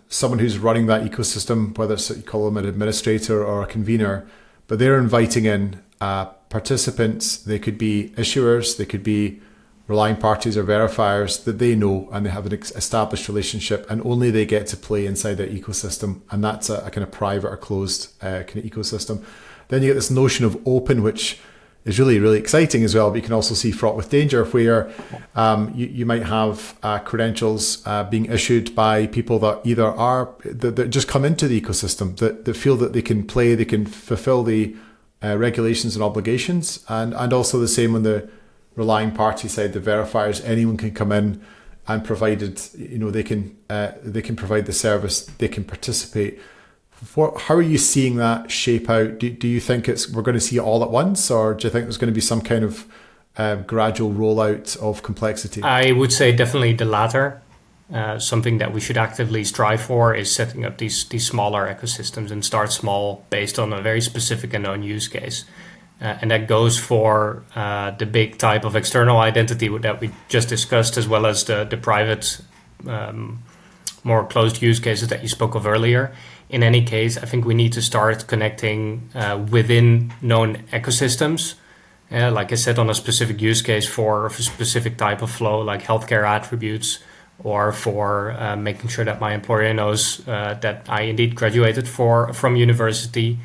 someone who's running that ecosystem, whether it's, you call them an administrator or a convener, but they're inviting in participants. They could be issuers, they could be relying parties or verifiers that they know and they have an established relationship, and only they get to play inside their ecosystem. And that's a kind of private or closed kind of ecosystem. Then you get this notion of open, which is really, really exciting as well. But you can also see fraught with danger, where you might have credentials being issued by people that either that just come into the ecosystem, that feel that they can play, they can fulfill the regulations and obligations, and also the same on the relying party side, the verifiers. Anyone can come in, and provided they can provide the service, they can participate. How are you seeing that shape out? Do you think we're going to see it all at once, or do you think there's going to be some kind of gradual rollout of complexity? I would say definitely the latter. Something that we should actively strive for is setting up these smaller ecosystems and start small based on a very specific and known use case. And that goes for the big type of external identity that we just discussed, as well as the private, more closed use cases that you spoke of earlier. In any case, I think we need to start connecting within known ecosystems Like I said, on a specific use case for a specific type of flow, like healthcare attributes, or for making sure that my employer knows that I indeed graduated from university.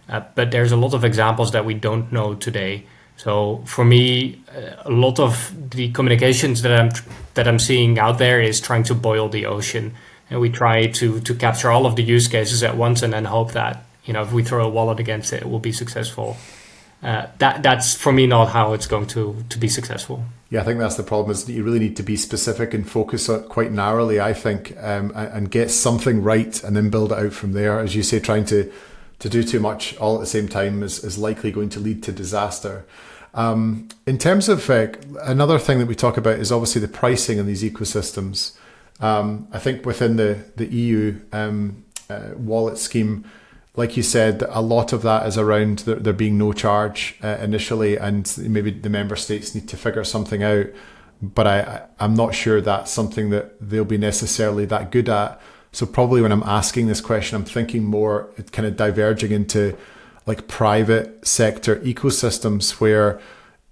But there's a lot of examples that we don't know today. So for me, a lot of the communications that I'm seeing out there is trying to boil the ocean, and we try to capture all of the use cases at once, and then hope that if we throw a wallet against it, it will be successful. That's for me not how it's going to be successful. Yeah, I think that's the problem, is that you really need to be specific and focus on it quite narrowly, I think, and get something right and then build it out from there. As you say, trying to do too much all at the same time is likely going to lead to disaster. In terms of another thing that we talk about is obviously the pricing in these ecosystems. I think within the EU wallet scheme, like you said, a lot of that is around there being no charge initially, and maybe the member states need to figure something out. But I'm not sure that's something that they'll be necessarily that good at. So probably when I'm asking this question, I'm thinking more kind of diverging into like private sector ecosystems where,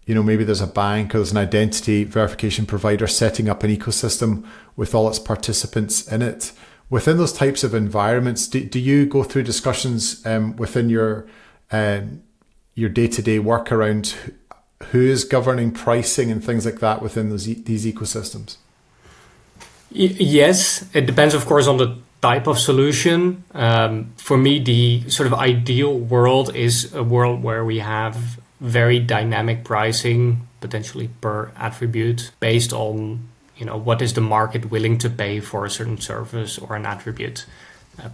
maybe there's a bank or there's an identity verification provider setting up an ecosystem with all its participants in it. Within those types of environments, do you go through discussions within your day-to-day work around who is governing pricing and things like that within these ecosystems? Yes, it depends, of course, on the type of solution. For me, the sort of ideal world is a world where we have very dynamic pricing, potentially per attribute, based on what is the market willing to pay for a certain service or an attribute.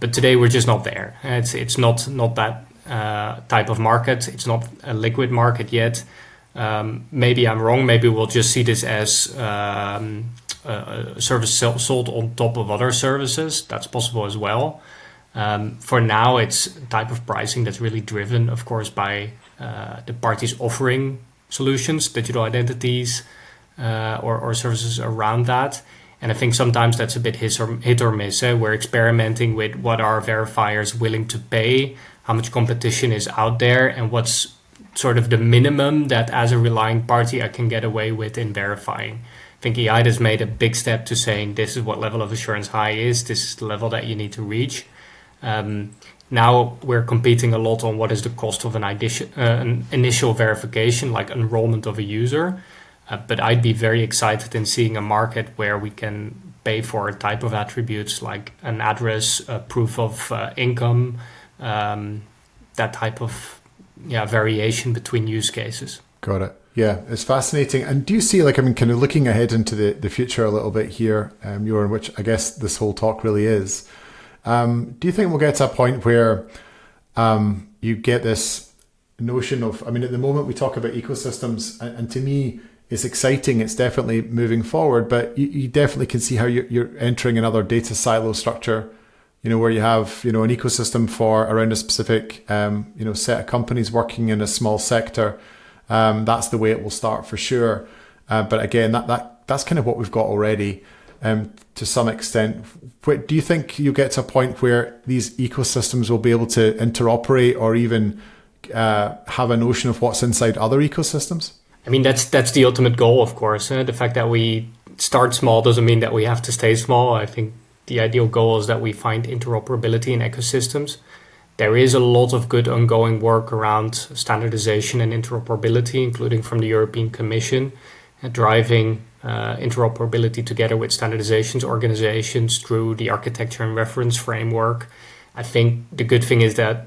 But today we're just not there. It's not that type of market. It's not a liquid market yet. Maybe I'm wrong. Maybe we'll just see this as a service sold on top of other services. That's possible as well. For now, it's a type of pricing that's really driven, of course, by the parties offering solutions, digital identities, or services around that. And I think sometimes that's a bit hit or miss. We're experimenting with what are verifiers willing to pay, how much competition is out there, and what's sort of the minimum that as a relying party I can get away with in verifying. I think EID has made a big step to saying this is what level of assurance high is, this is the level that you need to reach. Now we're competing a lot on what is the cost of an initial verification, like enrollment of a user. But I'd be very excited in seeing a market where we can pay for a type of attributes like an address, a proof of income, that type of variation between use cases. Got it. Yeah, it's fascinating. And do you see, kind of looking ahead into the future a little bit here, Joran, which I guess this whole talk really is, do you think we'll get to a point where you get this notion of, at the moment we talk about ecosystems, and to me, it's exciting. It's definitely moving forward, but you definitely can see how you're entering another data silo structure, where you have, an ecosystem for around a specific, set of companies working in a small sector. That's the way it will start for sure. But again, that's kind of what we've got already, to some extent. Do you think you'll get to a point where these ecosystems will be able to interoperate or even have a notion of what's inside other ecosystems? That's the ultimate goal, of course. The fact that we start small doesn't mean that we have to stay small. I think the ideal goal is that we find interoperability in ecosystems. There is a lot of good ongoing work around standardization and interoperability, including from the European Commission, driving interoperability together with standardizations organizations through the architecture and reference framework. I think the good thing is that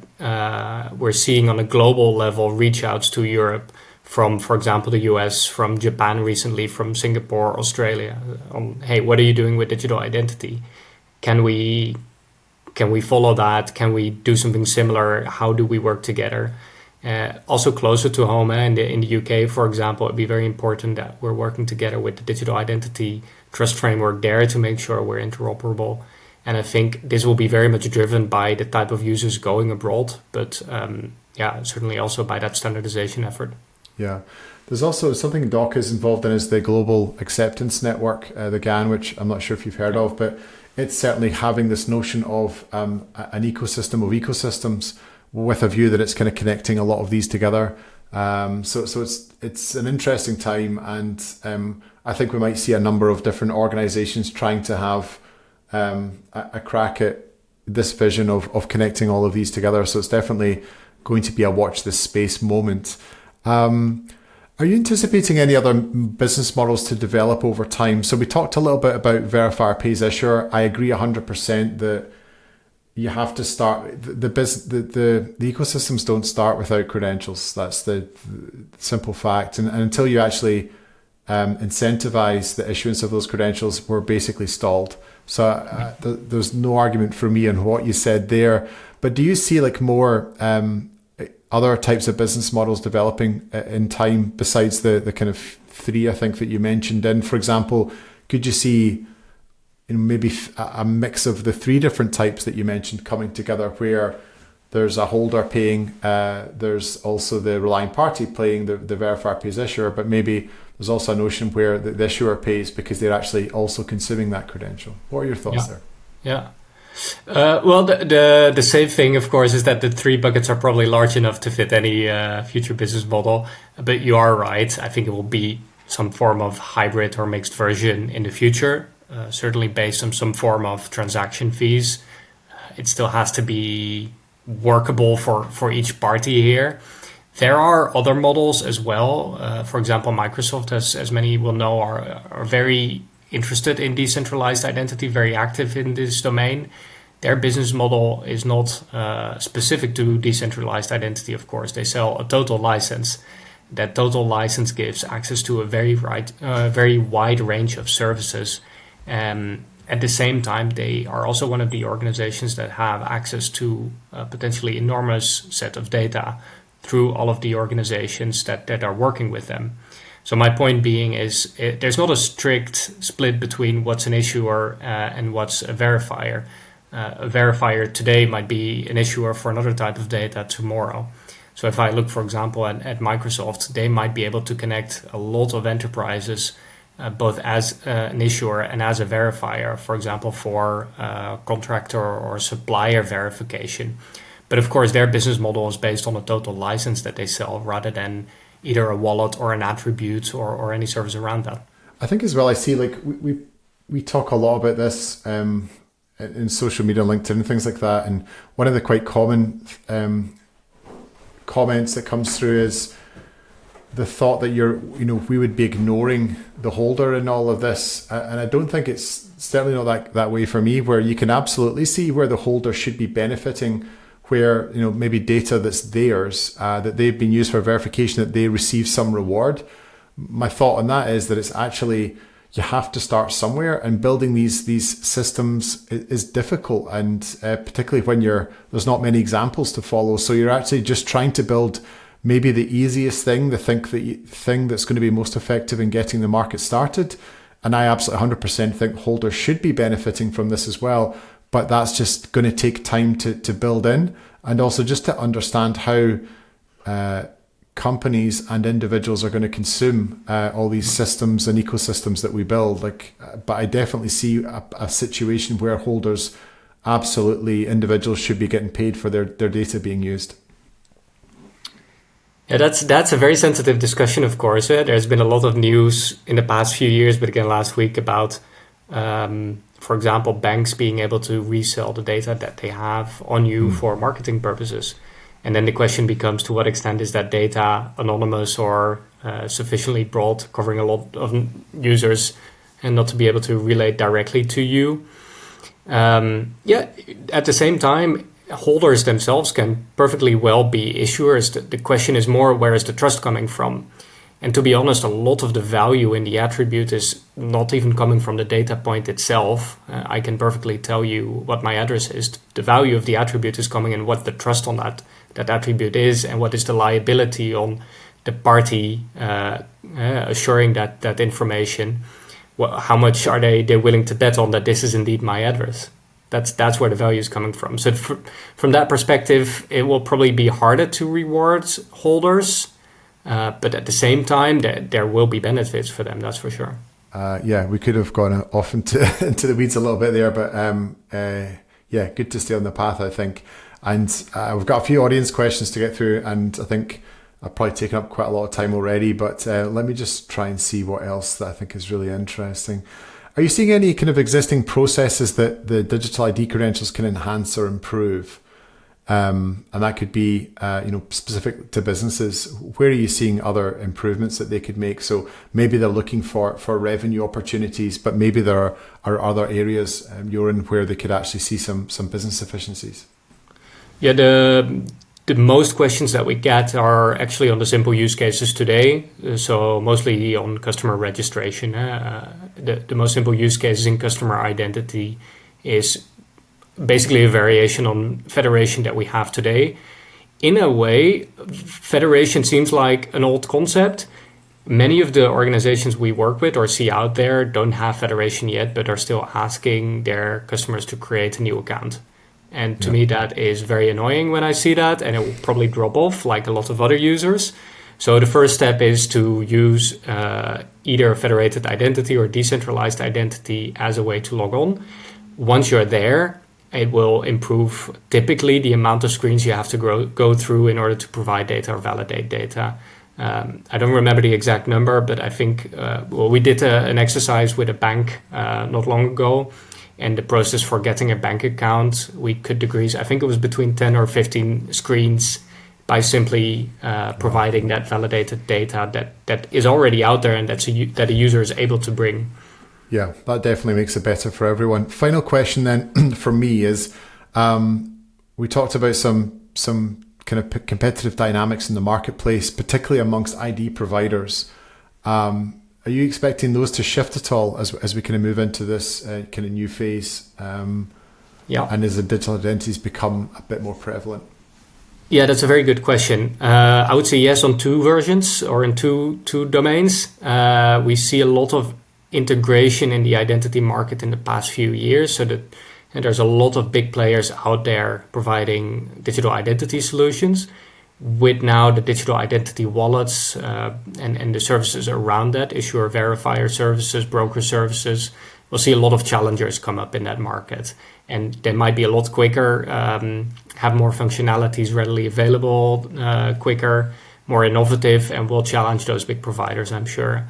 we're seeing on a global level reach outs to Europe from, for example, the US, from Japan recently, from Singapore, Australia, on, hey, what are you doing with digital identity? Can we follow that? Can we do something similar? How do we work together? Also closer to home, in the UK, for example, it'd be very important that we're working together with the digital identity trust framework there to make sure we're interoperable. And I think this will be very much driven by the type of users going abroad, but certainly also by that standardization effort. Yeah. There's also something DOC is involved in, is the Global Acceptance Network, the GAN, which I'm not sure if you've heard of, but it's certainly having this notion of an ecosystem of ecosystems with a view that it's kind of connecting a lot of these together. So it's an interesting time, and I think we might see a number of different organizations trying to have a crack at this vision of connecting all of these together. So it's definitely going to be a watch this space moment. Are you anticipating any other business models to develop over time? So we talked a little bit about Verifier Pays Issuer. I agree 100% that you have to start the ecosystems don't start without credentials. That's the simple fact. And until you actually incentivize the issuance of those credentials, we're basically stalled. So there's no argument for me on what you said there. But do you see like more other types of business models developing in time besides the kind of three I think that you mentioned? And for example, could you see maybe a mix of the three different types that you mentioned coming together, where there's a holder paying, there's also the relying party paying the verifier pays issuer, but maybe there's also a notion where the issuer pays because they're actually also consuming that credential. What are your thoughts there? Yeah. Well, the safe thing, of course, is that the three buckets are probably large enough to fit any future business model. But you are right. I think it will be some form of hybrid or mixed version in the future, certainly based on some form of transaction fees. It still has to be workable for each party here. There are other models as well. For example, Microsoft, as many will know, are very interested in decentralized identity, very active in this domain. Their business model is not specific to decentralized identity, of course. They sell a total license. That total license gives access to a very wide range of services. At the same time, they are also one of the organizations that have access to a potentially enormous set of data through all of the organizations that are working with them. So my point being is there's not a strict split between what's an issuer and what's a verifier. A verifier today might be an issuer for another type of data tomorrow. So if I look, for example, at Microsoft, they might be able to connect a lot of enterprises, both as an issuer and as a verifier, for example, for contractor or supplier verification. But of course, their business model is based on a total license that they sell rather than either a wallet or an attribute or any service around that. I think as well, I see like we talk a lot about this in social media, LinkedIn and things like that. And one of the quite common comments that comes through is the thought that we would be ignoring the holder in all of this. And I don't think it's certainly not that way for me, where you can absolutely see where the holder should be benefiting, where maybe data that's theirs, that they've been used for verification, that they receive some reward. My thought on that is that it's actually, you have to start somewhere, and building these systems is difficult, and particularly when there's not many examples to follow. So you're actually just trying to build maybe the easiest thing, the thing that's going to be most effective in getting the market started. And I absolutely 100% think holders should be benefiting from this as well. But that's just going to take time to build in, and also just to understand how companies and individuals are going to consume all these systems and ecosystems that we build. But I definitely see a situation where holders, absolutely, individuals should be getting paid for their data being used. Yeah, that's a very sensitive discussion, of course. There's been a lot of news in the past few years, but again last week about for example, banks being able to resell the data that they have on you for marketing purposes. And then the question becomes, to what extent is that data anonymous or sufficiently broad, covering a lot of users, and not to be able to relate directly to you? At the same time, holders themselves can perfectly well be issuers. The question is more, where is the trust coming from? And to be honest, a lot of the value in the attribute is not even coming from the data point itself. I can perfectly tell you what my address is. The value of the attribute is coming in what the trust on that attribute is, and what is the liability on the party assuring that information. How much are they willing to bet on that this is indeed my address? That's where the value is coming from. So from that perspective, it will probably be harder to reward holders. But at the same time, there will be benefits for them, that's for sure. We could have gone off into the weeds a little bit there, but good to stay on the path, I think. And we've got a few audience questions to get through, and I think I've probably taken up quite a lot of time already, but let me just try and see what else that I think is really interesting. Are you seeing any kind of existing processes that the digital ID credentials can enhance or improve? And that could be, specific to businesses. Where are you seeing other improvements that they could make? So maybe they're looking for revenue opportunities, but maybe there are other areas, Joran, where they could actually see some business efficiencies. Yeah, the most questions that we get are actually on the simple use cases today. So mostly on customer registration. The most simple use cases in customer identity is basically a variation on federation that we have today. In a way, federation seems like an old concept. Many of the organizations we work with or see out there don't have federation yet, but are still asking their customers to create a new account. And to me, that is very annoying when I see that, and it will probably drop off like a lot of other users. So the first step is to use either federated identity or decentralized identity as a way to log on. Once you're there, it will improve typically the amount of screens you have to go through in order to provide data or validate data. I don't remember the exact number, but I think we did an exercise with a bank not long ago, and the process for getting a bank account, we could decrease, I think it was between 10 or 15 screens by simply providing that validated data that is already out there and that a user is able to bring. Yeah, that definitely makes it better for everyone. Final question then for me is, we talked about some kind of competitive dynamics in the marketplace, particularly amongst ID providers. Are you expecting those to shift at all as we kind of move into this kind of new phase? And as the digital identities become a bit more prevalent? Yeah, that's a very good question. I would say yes on two versions or in two domains. We see a lot of integration in the identity market in the past few years, so that and there's a lot of big players out there providing digital identity solutions. With now the digital identity wallets and the services around that, issuer verifier services, broker services, we'll see a lot of challengers come up in that market. And they might be a lot quicker, have more functionalities readily available, quicker, more innovative, and will challenge those big providers, I'm sure.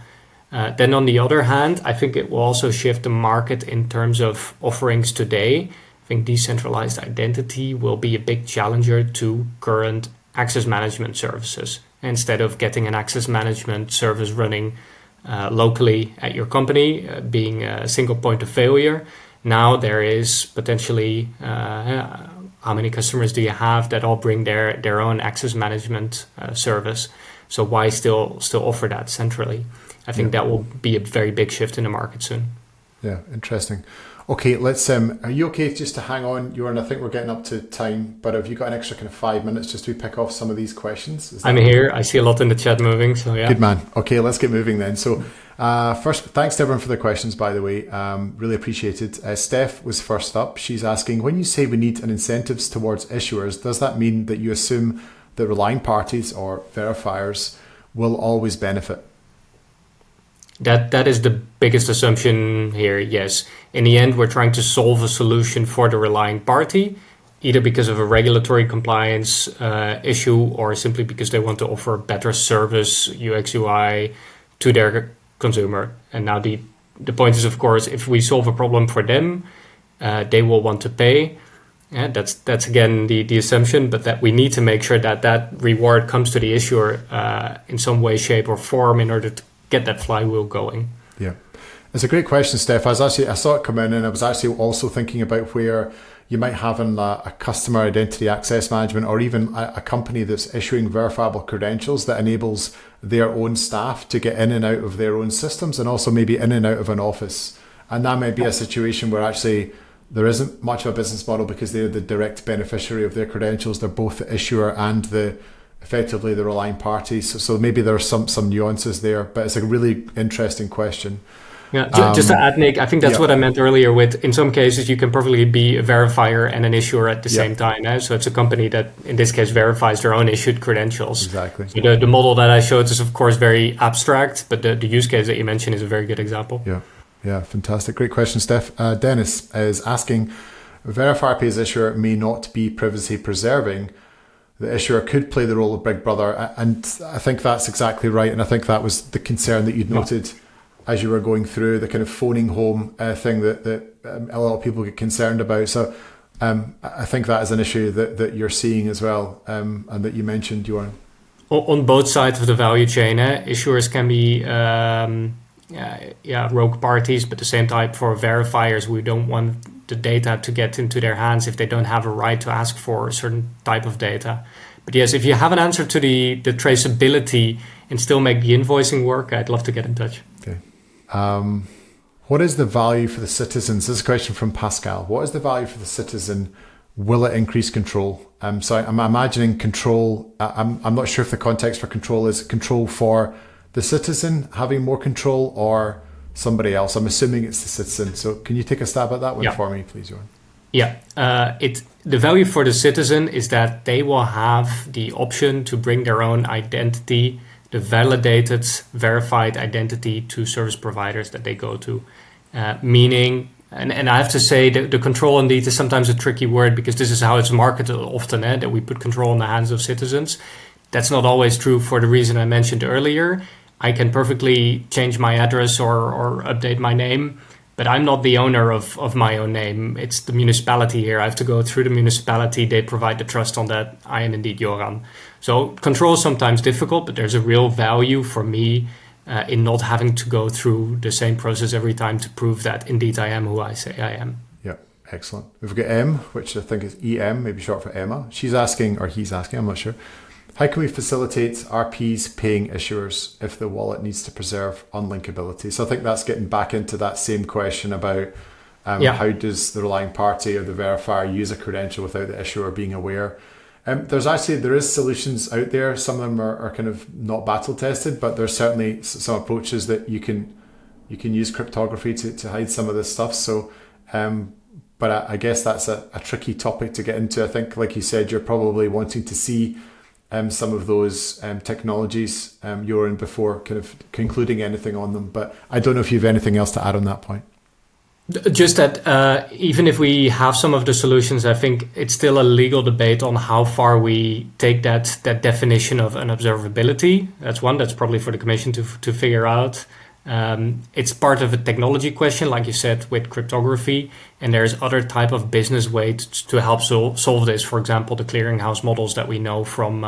Then on the other hand, I think it will also shift the market in terms of offerings today. I think decentralized identity will be a big challenger to current access management services. Instead of getting an access management service running locally at your company, being a single point of failure, now there is potentially how many customers do you have that all bring their own access management service? So why still offer that centrally? I think that will be a very big shift in the market soon. Yeah, interesting. Okay, let's. Are you okay just to hang on, Joran? I think we're getting up to time, but have you got an extra kind of 5 minutes just to pick off some of these questions? I'm here. I see a lot in the chat moving, so yeah. Good man. Okay, let's get moving then. So first, thanks to everyone for the questions, by the way. Really appreciate it. Steph was first up. She's asking, when you say we need an incentives towards issuers, does that mean that you assume that relying parties or verifiers will always benefit? That is the biggest assumption here, yes. In the end, we're trying to solve a solution for the relying party, either because of a regulatory compliance issue or simply because they want to offer better service, UX, UI, to their consumer. And now the point is, of course, if we solve a problem for them, they will want to pay. Yeah, that's again the assumption, but that we need to make sure that reward comes to the issuer in some way, shape, or form in order to get that flywheel going. Yeah, it's a great question, Steph. I saw it come in, and I was actually also thinking about where you might have a customer identity access management, or even a company that's issuing verifiable credentials that enables their own staff to get in and out of their own systems, and also maybe in and out of an office. And that might be a situation where actually there isn't much of a business model because they're the direct beneficiary of their credentials. They're both the issuer and effectively the relying parties. So maybe there are some nuances there, but it's a really interesting question. Yeah, just to add, Nick, I think that's what I meant earlier with, in some cases, you can perfectly be a verifier and an issuer at the same time. So it's a company that, in this case, verifies their own issued credentials. Exactly. So the model that I showed is, of course, very abstract, but the use case that you mentioned is a very good example. Yeah, fantastic. Great question, Steph. Dennis is asking, verifier pays issuer may not be privacy preserving. the issuer could play the role of Big Brother. And I think that's exactly right. And I think that was the concern that you'd noted as you were going through the kind of phoning home thing that a lot of people get concerned about. So I think that is an issue that you're seeing as well, and that you mentioned, Joran. On both sides of the value chain, issuers can be rogue parties, but the same type for verifiers. We don't want the data to get into their hands if they don't have a right to ask for a certain type of data. But yes, if you have an answer to the traceability and still make the invoicing work, I'd love to get in touch. Okay. What is the value for the citizens? This is a question from Pascal. What is the value for the citizen? Will it increase control? So I'm imagining control. I'm not sure if the context for control is control for the citizen having more control or somebody else. I'm assuming it's the citizen. So can you take a stab at that one for me, please, Joran? Yeah. The value for the citizen is that they will have the option to bring their own identity, the validated, verified identity, to service providers that they go to. Meaning, and I have to say that the control indeed is sometimes a tricky word, because this is how it's marketed often, that we put control in the hands of citizens. That's not always true for the reason I mentioned earlier. I can perfectly change my address or update my name, but I'm not the owner of my own name. It's the municipality here. I have to go through the municipality. They provide the trust on that. I am indeed Joran. So control is sometimes difficult, but there's a real value for me in not having to go through the same process every time to prove that indeed I am who I say I am. Yeah, excellent. We've got M, which I think is EM, maybe short for Emma. She's asking, or he's asking, I'm not sure. How can we facilitate RPs paying issuers if the wallet needs to preserve unlinkability? So I think that's getting back into that same question about how does the relying party or the verifier use a credential without the issuer being aware? There is solutions out there. Some of them are kind of not battle tested, but there's certainly some approaches that you can use cryptography to hide some of this stuff. So, but I guess that's a tricky topic to get into. I think, like you said, you're probably wanting to see some of those technologies, Joran, before kind of concluding anything on them. But I don't know if you have anything else to add on that point. Just that even if we have some of the solutions, I think it's still a legal debate on how far we take that definition of unobservability. That's one that's probably for the Commission to figure out. It's part of a technology question, like you said, with cryptography, and there's other type of business ways to help solve this. For example, the clearinghouse models that we know from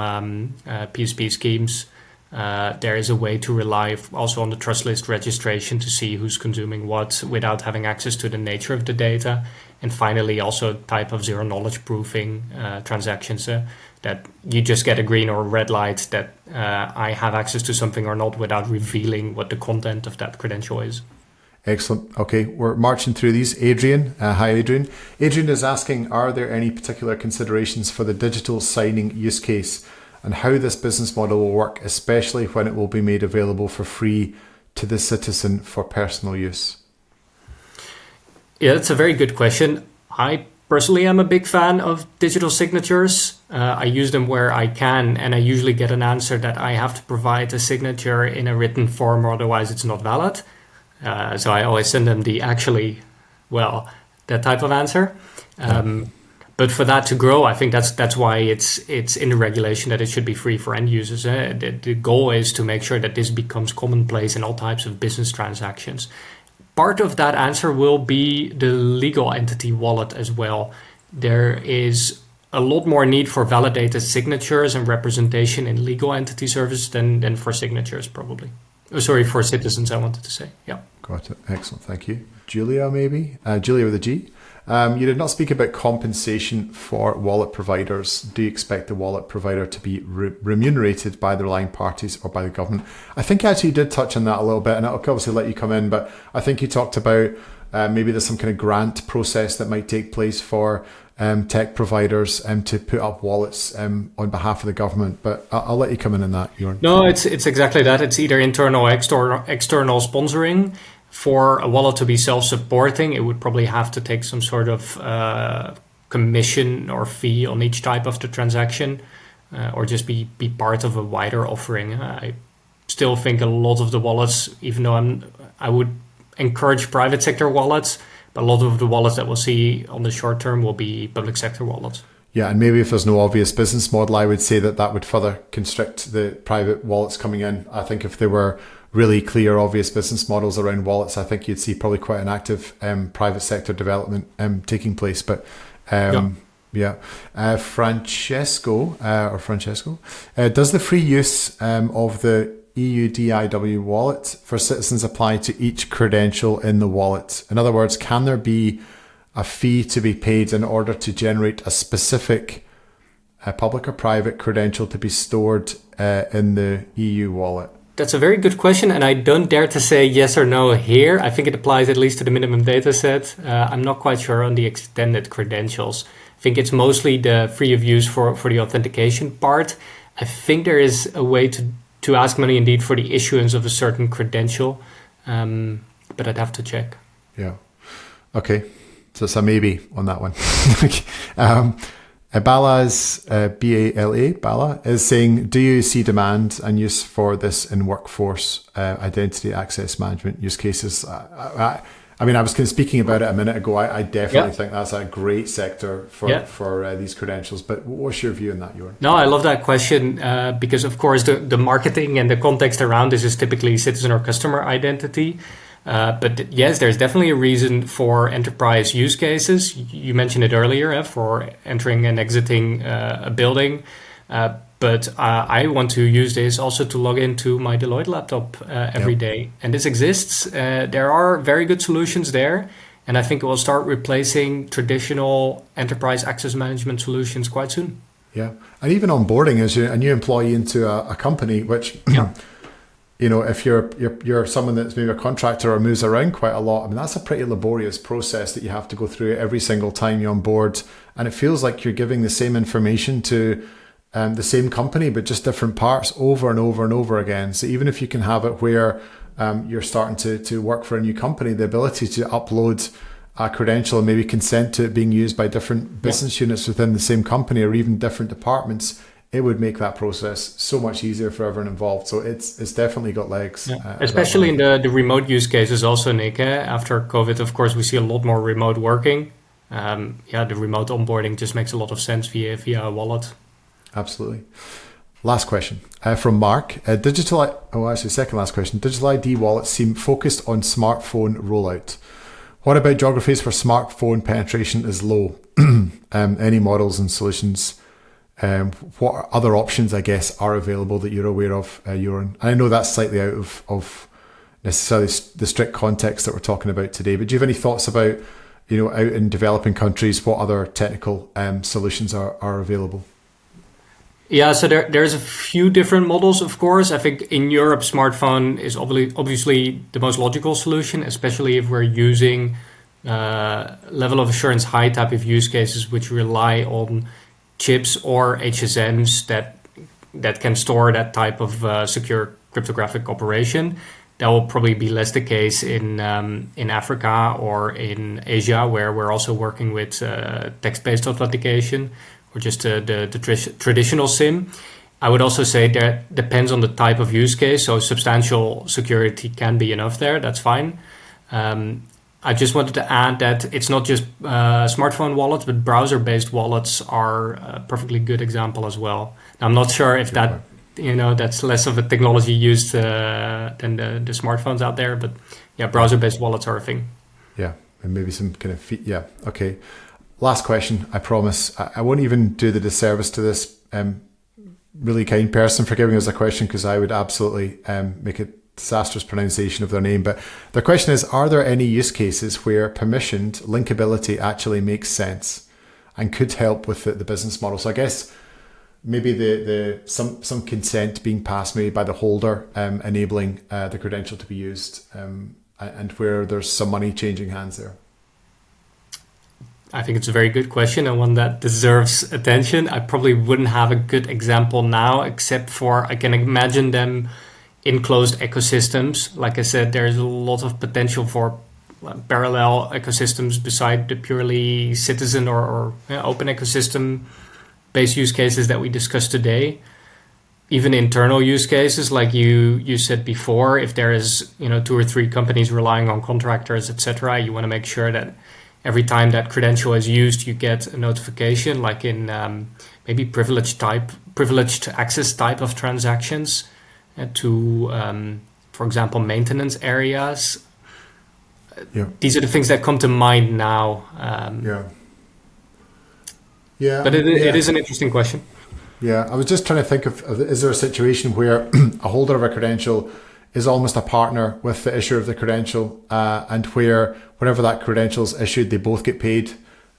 PSP schemes. There is a way to rely also on the trust list registration to see who's consuming what without having access to the nature of the data. And finally, also type of zero knowledge proofing transactions that you just get a green or red light that I have access to something or not without revealing what the content of that credential is. Excellent. Okay, we're marching through these. Adrian, hi Adrian. Adrian is asking, are there any particular considerations for the digital signing use case and how this business model will work, especially when it will be made available for free to the citizen for personal use? Yeah, that's a very good question. I personally am a big fan of digital signatures. I use them where I can, and I usually get an answer that I have to provide a signature in a written form, or otherwise it's not valid. So I always send them that type of answer. But for that to grow, I think that's why it's in the regulation that it should be free for end users. The goal is to make sure that this becomes commonplace in all types of business transactions. Part of that answer will be the legal entity wallet as well. There is a lot more need for validated signatures and representation in legal entity services than for signatures, probably. For citizens, I wanted to say. Yeah. Got it. Excellent. Thank you. Julia, maybe? Julia with a G. You did not speak about compensation for wallet providers. Do you expect the wallet provider to be remunerated by the relying parties or by the government? I think actually you did touch on that a little bit, and I'll obviously let you come in, but I think you talked about maybe there's some kind of grant process that might take place for tech providers to put up wallets on behalf of the government. But I'll let you come in on that, Joran. No, it's exactly that. It's either internal or external sponsoring. For a wallet to be self-supporting, it would probably have to take some sort of commission or fee on each type of the transaction, or just be part of a wider offering. I still think a lot of the wallets, even though I would encourage private sector wallets, but a lot of the wallets that we'll see on the short term will be public sector wallets. Yeah, and maybe if there's no obvious business model, I would say that would further constrict the private wallets coming in. I think if there were really clear, obvious business models around wallets, I think you'd see probably quite an active private sector development taking place. But Francesco, does the free use of the EU DIW wallet for citizens apply to each credential in the wallet? In other words, can there be a fee to be paid in order to generate a specific public or private credential to be stored in the EU wallet? That's a very good question, and I don't dare to say yes or no here. I think it applies at least to the minimum data set. I'm not quite sure on the extended credentials. I think it's mostly the free of use for the authentication part. I think there is a way to ask money indeed for the issuance of a certain credential, but I'd have to check. Yeah. Okay. So it's a maybe on that one. Bala's, B-A-L-A, Bala, is saying, do you see demand and use for this in workforce identity access management use cases? I mean, I was kind of speaking about it a minute ago. I definitely think that's a great sector for these credentials. But what's your view on that, Jorn? No, I love that question because, of course, the marketing and the context around this is typically citizen or customer identity. But yes, there's definitely a reason for enterprise use cases. You mentioned it earlier for entering and exiting a building. But I want to use this also to log into my Deloitte laptop every day. And this exists. There are very good solutions there. And I think it will start replacing traditional enterprise access management solutions quite soon. Yeah. And even onboarding as a new employee into a company, which... You know, if you're someone that's maybe a contractor or moves around quite a lot, I mean, that's a pretty laborious process that you have to go through every single time you're on board. And it feels like you're giving the same information to the same company, but just different parts over and over and over again. So even if you can have it where you're starting to work for a new company, the ability to upload a credential and maybe consent to it being used by different business units within the same company or even different departments, it would make that process so much easier for everyone involved. So it's definitely got legs. Yeah. Especially in the remote use cases also, Nick. After COVID, of course, we see a lot more remote working. The remote onboarding just makes a lot of sense via a wallet. Absolutely. Last question from Mark. Second last question. Digital ID wallets seem focused on smartphone rollout. What about geographies where smartphone penetration is low? Any models and solutions? What other options, I guess, are available that you're aware of, Jorn? I know that's slightly out of necessarily the strict context that we're talking about today, but do you have any thoughts about, out in developing countries, what other technical solutions are available? Yeah, so there's a few different models, of course. I think in Europe, smartphone is obviously the most logical solution, especially if we're using level of assurance high type of use cases, which rely on chips or HSMs that can store that type of secure cryptographic operation. That will probably be less the case in Africa or in Asia, where we're also working with text-based authentication or just the traditional SIM. I would also say that depends on the type of use case. So substantial security can be enough there. That's fine. I just wanted to add that it's not just smartphone wallets, but browser-based wallets are a perfectly good example as well. Now, I'm not sure if that's less of a technology used than the smartphones out there, but yeah, browser-based wallets are a thing. Yeah, and maybe some kind of okay. Last question, I promise. I won't even do the disservice to this really kind person for giving us a question, because I would absolutely make a disastrous pronunciation of their name. But the question is, are there any use cases where permissioned linkability actually makes sense and could help with the business model? So I guess maybe some consent being passed maybe by the holder, enabling the credential to be used, and where there's some money changing hands there. I think it's a very good question and one that deserves attention. I probably wouldn't have a good example now, except for I can imagine them in closed ecosystems. Like I said, there's a lot of potential for parallel ecosystems beside the purely citizen or open ecosystem based use cases that we discussed today. Even internal use cases, like you said before, if there is 2 or 3 companies relying on contractors, etc., you want to make sure that every time that credential is used, you get a notification, like in maybe privileged access type of transactions to, for example, maintenance areas. Yeah. These are the things that come to mind now. But it is an interesting question. Yeah, I was just trying to think of is there a situation where a holder of a credential is almost a partner with the issuer of the credential, and where whenever that credential is issued, they both get paid,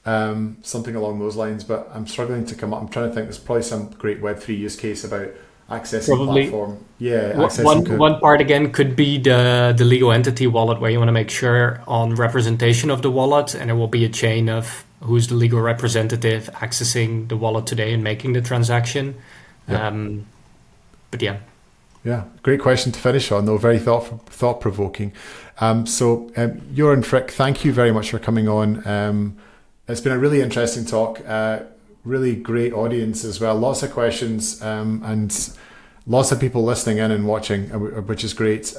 something along those lines. But I'm struggling to come up. I'm trying to think. There's probably some great Web3 use case about accessing platform. Yeah, accessing one part again could be the legal entity wallet, where you want to make sure on representation of the wallet, and there will be a chain of who's the legal representative accessing the wallet today and making the transaction. But yeah. Yeah, great question to finish on, though. Very thought-provoking. Joran Frick, thank you very much for coming on. It's been a really interesting talk. Really great audience as well. Lots of questions and lots of people listening in and watching, which is great.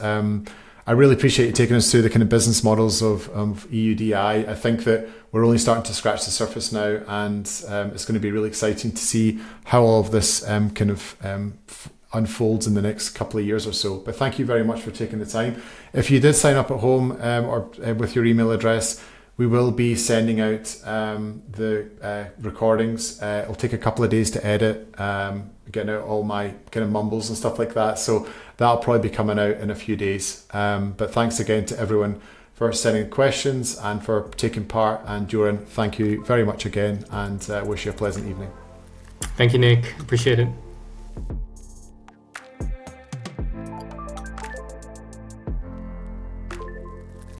I really appreciate you taking us through the kind of business models of EUDI. I think that we're only starting to scratch the surface now, and it's going to be really exciting to see how all of this unfolds in the next couple of years or so. But thank you very much for taking the time. If you did sign up at home or with your email address, we will be sending out the recordings. It'll take a couple of days to edit, getting out all my kind of mumbles and stuff like that. So that'll probably be coming out in a few days. But thanks again to everyone for sending questions and for taking part. And Joran, thank you very much again, and wish you a pleasant evening. Thank you, Nick. Appreciate it.